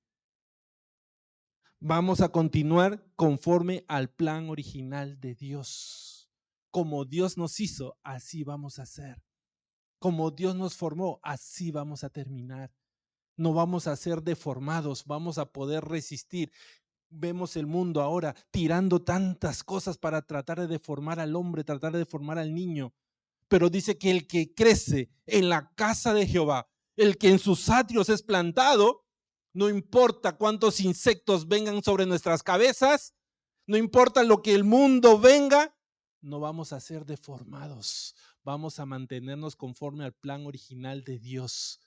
Vamos a continuar conforme al plan original de Dios. Como Dios nos hizo, así vamos a ser. Como Dios nos formó, así vamos a terminar. No vamos a ser deformados, vamos a poder resistir. Vemos el mundo ahora tirando tantas cosas para tratar de deformar al hombre, tratar de deformar al niño. Pero dice que el que crece en la casa de Jehová, el que en sus atrios es plantado, no importa cuántos insectos vengan sobre nuestras cabezas, no importa lo que el mundo venga, no vamos a ser deformados. Vamos a mantenernos conforme al plan original de Dios.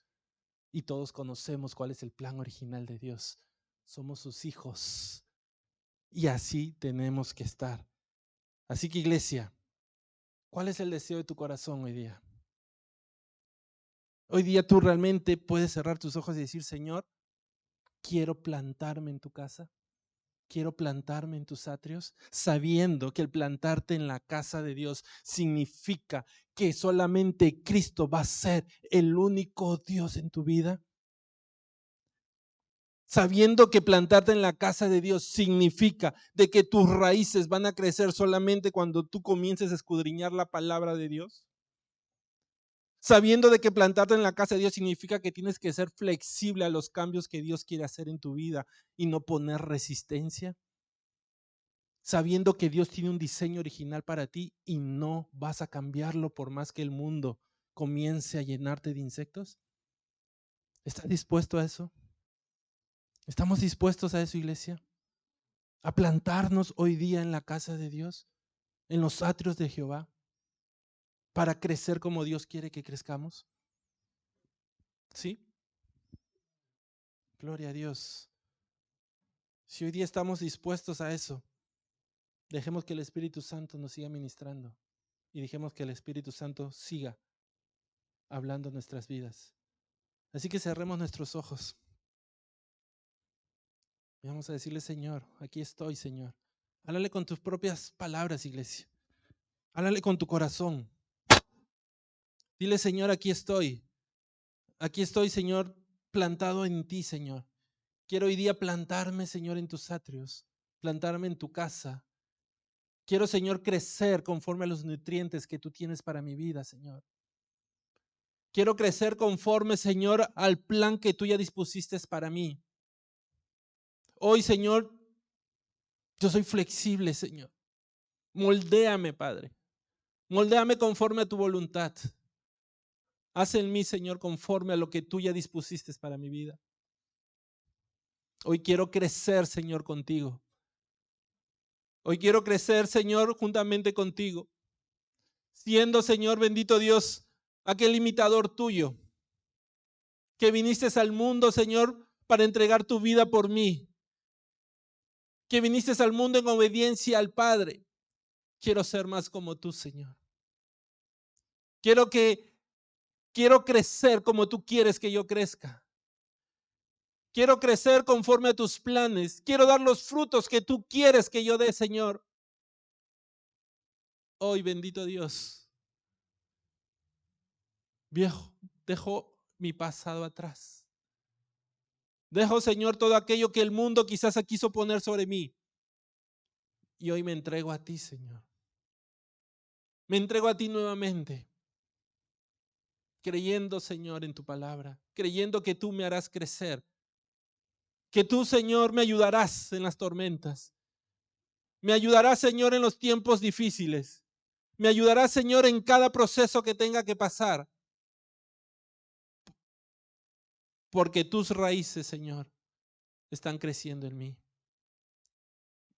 Y todos conocemos cuál es el plan original de Dios. Somos sus hijos. Y así tenemos que estar. Así que, iglesia, ¿cuál es el deseo de tu corazón hoy día? Hoy día tú realmente puedes cerrar tus ojos y decir, Señor, quiero plantarme en tu casa, quiero plantarme en tus atrios, sabiendo que el plantarte en la casa de Dios significa que solamente Cristo va a ser el único Dios en tu vida. Sabiendo que plantarte en la casa de Dios significa de que tus raíces van a crecer solamente cuando tú comiences a escudriñar la palabra de Dios. Sabiendo de que plantarte en la casa de Dios significa que tienes que ser flexible a los cambios que Dios quiere hacer en tu vida y no poner resistencia. sabiendo que Dios tiene un diseño original para ti y no vas a cambiarlo por más que el mundo comience a llenarte de insectos? ¿Estás dispuesto a eso? ¿Estamos dispuestos a eso, iglesia? ¿A plantarnos hoy día en la casa de Dios, en los atrios de Jehová, para crecer como Dios quiere que crezcamos? ¿Sí? Gloria a Dios. Si hoy día estamos dispuestos a eso, dejemos que el Espíritu Santo nos siga ministrando y dejemos que el Espíritu Santo siga hablando en nuestras vidas. Así que cerremos nuestros ojos y vamos a decirle: Señor, aquí estoy, Señor. Háblale con tus propias palabras, iglesia. Háblale con tu corazón. Dile: Señor, aquí estoy. Aquí estoy, Señor, plantado en ti, Señor. Quiero hoy día plantarme, Señor, en tus atrios, plantarme en tu casa. Quiero, Señor, crecer conforme a los nutrientes que tú tienes para mi vida, Señor. Quiero crecer conforme, Señor, al plan que tú ya dispusiste para mí. Hoy, Señor, yo soy flexible, Señor. Moldéame, Padre. Moldéame conforme a tu voluntad. Haz en mí, Señor, conforme a lo que tú ya dispusiste para mi vida. Hoy quiero crecer, Señor, contigo. Hoy quiero crecer, Señor, juntamente contigo. Siendo, Señor, bendito Dios, aquel imitador tuyo, que viniste al mundo, Señor, para entregar tu vida por mí. Que viniste al mundo en obediencia al Padre. Quiero ser más como tú, Señor. Quiero crecer como tú quieres que yo crezca. Quiero crecer conforme a tus planes. Quiero dar los frutos que tú quieres que yo dé, Señor. Hoy, bendito Dios, viejo, dejo mi pasado atrás. Dejo, Señor, todo aquello que el mundo quizás quiso poner sobre mí. Y hoy me entrego a ti, Señor. Me entrego a ti nuevamente, creyendo, Señor, en tu palabra, creyendo que tú me harás crecer, que tú, Señor, me ayudarás en las tormentas, me ayudarás, Señor, en los tiempos difíciles, me ayudarás, Señor, en cada proceso que tenga que pasar, porque tus raíces, Señor, están creciendo en mí.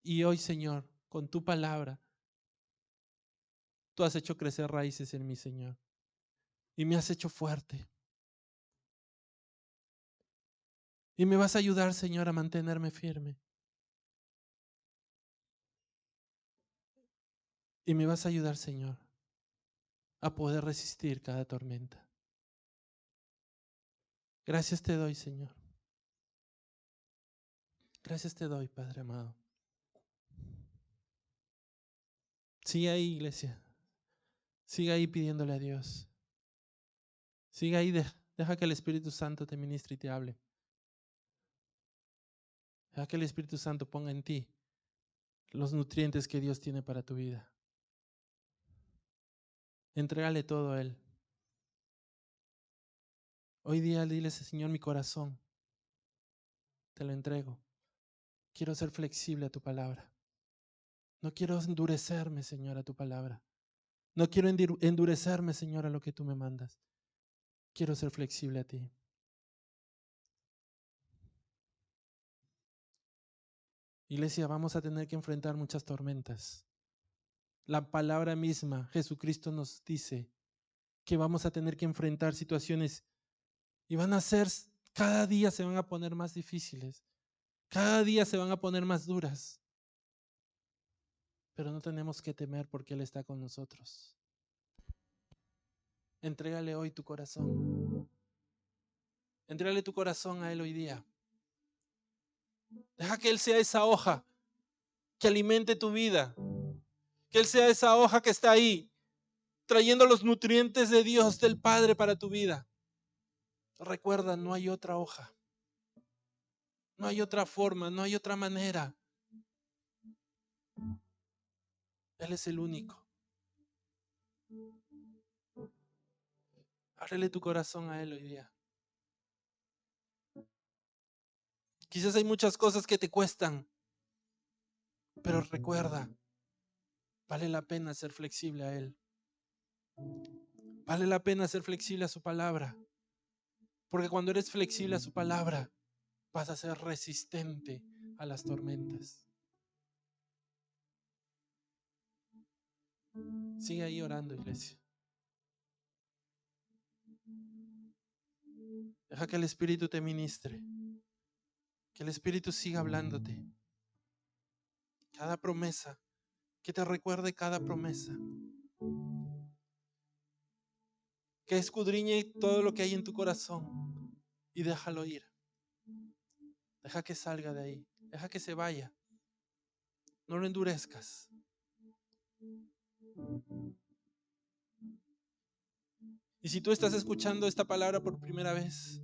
Y hoy, Señor, con tu palabra, tú has hecho crecer raíces en mí, Señor, y me has hecho fuerte. Y me vas a ayudar, Señor, a mantenerme firme. Y me vas a ayudar, Señor, a poder resistir cada tormenta. Gracias te doy, Señor. Gracias te doy, Padre amado. Sigue ahí, iglesia. Sigue ahí pidiéndole a Dios. Sigue ahí, deja que el Espíritu Santo te ministre y te hable. Deja que el Espíritu Santo ponga en ti los nutrientes que Dios tiene para tu vida. Entrégale todo a Él. Hoy día dile: Señor, mi corazón, te lo entrego. Quiero ser flexible a tu palabra. No quiero endurecerme, Señor, a tu palabra. No quiero endurecerme, Señor, a lo que tú me mandas. Quiero ser flexible a ti. Iglesia, vamos a tener que enfrentar muchas tormentas. La palabra misma, Jesucristo nos dice que vamos a tener que enfrentar situaciones y van a ser, cada día se van a poner más difíciles. Cada día se van a poner más duras. Pero no tenemos que temer porque Él está con nosotros. Entrégale hoy tu corazón. Entrégale tu corazón a Él hoy día. Deja que Él sea esa hoja que alimente tu vida. Que Él sea esa hoja que está ahí, trayendo los nutrientes de Dios, del Padre, para tu vida. Recuerda, no hay otra hoja. No hay otra forma, no hay otra manera. Él es el único. Ábrele tu corazón a Él hoy día. Quizás hay muchas cosas que te cuestan. Pero recuerda, vale la pena ser flexible a Él. Vale la pena ser flexible a su palabra. Porque cuando eres flexible a su palabra, vas a ser resistente a las tormentas. Sigue ahí orando, iglesia. Deja que el Espíritu te ministre. Que el Espíritu siga hablándote. Cada promesa, que te recuerde cada promesa. Que escudriñe todo lo que hay en tu corazón y déjalo ir. Deja que salga de ahí. Deja que se vaya. No lo endurezcas. Y si tú estás escuchando esta palabra por primera vez,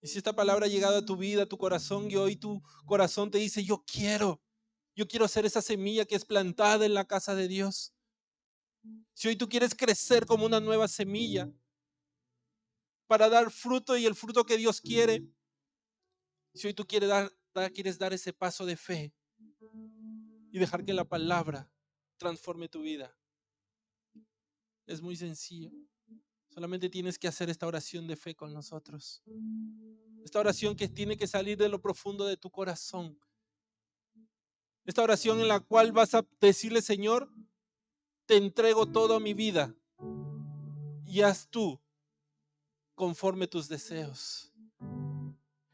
y si esta palabra ha llegado a tu vida, a tu corazón, y hoy tu corazón te dice, yo quiero ser esa semilla que es plantada en la casa de Dios. Si hoy tú quieres crecer como una nueva semilla para dar fruto y el fruto que Dios quiere, si hoy tú quieres dar ese paso de fe y dejar que la palabra transforme tu vida, es muy sencillo. Solamente tienes que hacer esta oración de fe con nosotros. Esta oración que tiene que salir de lo profundo de tu corazón. Esta oración en la cual vas a decirle, Señor, te entrego toda mi vida y haz tú conforme tus deseos.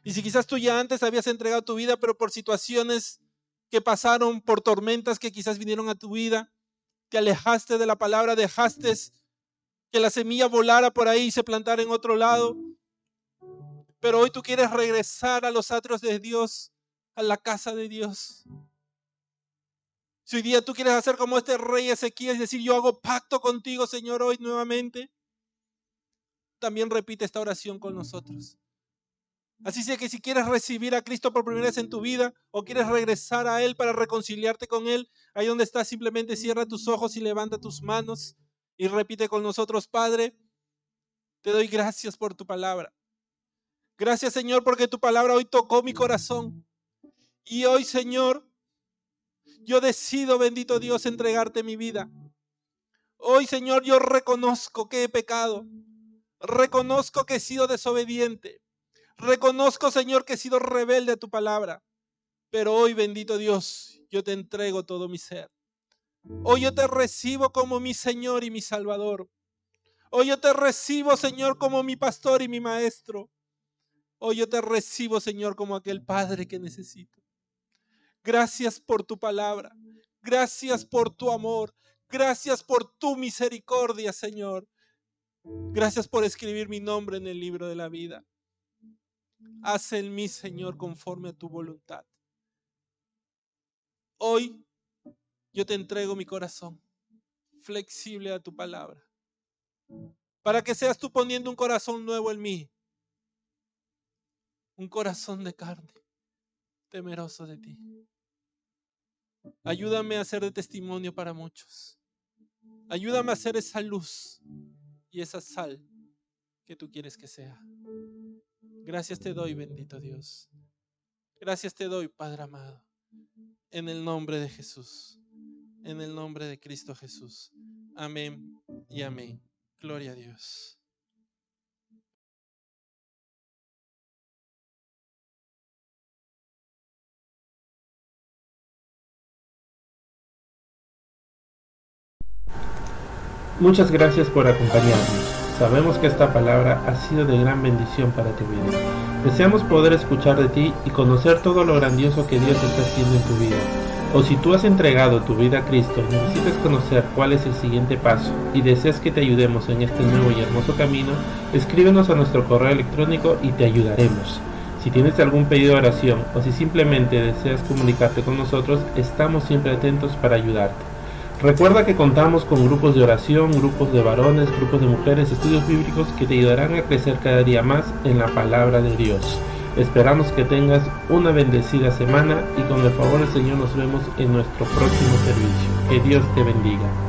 Y si quizás tú ya antes habías entregado tu vida, pero por situaciones que pasaron, por tormentas que quizás vinieron a tu vida, te alejaste de la palabra, dejaste que la semilla volara por ahí y se plantara en otro lado. Pero hoy tú quieres regresar a los atrios de Dios, a la casa de Dios. Si hoy día tú quieres hacer como este rey Ezequías y decir, yo hago pacto contigo, Señor, hoy nuevamente, también repite esta oración con nosotros. Así sea que si quieres recibir a Cristo por primera vez en tu vida o quieres regresar a Él para reconciliarte con Él, ahí donde estás simplemente cierra tus ojos y levanta tus manos y repite con nosotros, Padre, te doy gracias por tu palabra. Gracias, Señor, porque tu palabra hoy tocó mi corazón. Y hoy, Señor, yo decido, bendito Dios, entregarte mi vida. Hoy, Señor, yo reconozco que he pecado. Reconozco que he sido desobediente. Reconozco, Señor, que he sido rebelde a tu palabra. Pero hoy, bendito Dios, yo te entrego todo mi ser. Hoy yo te recibo como mi Señor y mi Salvador. Hoy yo te recibo, Señor, como mi pastor y mi maestro. Hoy yo te recibo, Señor, como aquel Padre que necesito. Gracias por tu palabra. Gracias por tu amor. Gracias por tu misericordia, Señor. Gracias por escribir mi nombre en el libro de la vida. Haz en mí, Señor, conforme a tu voluntad. Hoy yo te entrego mi corazón, flexible a tu palabra, para que seas tú poniendo un corazón nuevo en mí. Un corazón de carne, temeroso de ti. Ayúdame a ser de testimonio para muchos. Ayúdame a ser esa luz y esa sal que tú quieres que sea. Gracias te doy, bendito Dios. Gracias te doy, Padre amado. En el nombre de Jesús. En el nombre de Cristo Jesús. Amén y amén. Gloria a Dios. Muchas gracias por acompañarnos. Sabemos que esta palabra ha sido de gran bendición para tu vida. Deseamos poder escuchar de ti y conocer todo lo grandioso que Dios está haciendo en tu vida. O si tú has entregado tu vida a Cristo, necesitas conocer cuál es el siguiente paso y deseas que te ayudemos en este nuevo y hermoso camino, escríbenos a nuestro correo electrónico y te ayudaremos. Si tienes algún pedido de oración o si simplemente deseas comunicarte con nosotros, estamos siempre atentos para ayudarte. Recuerda que contamos con grupos de oración, grupos de varones, grupos de mujeres, estudios bíblicos que te ayudarán a crecer cada día más en la palabra de Dios. Esperamos que tengas una bendecida semana y con el favor del Señor nos vemos en nuestro próximo servicio. Que Dios te bendiga.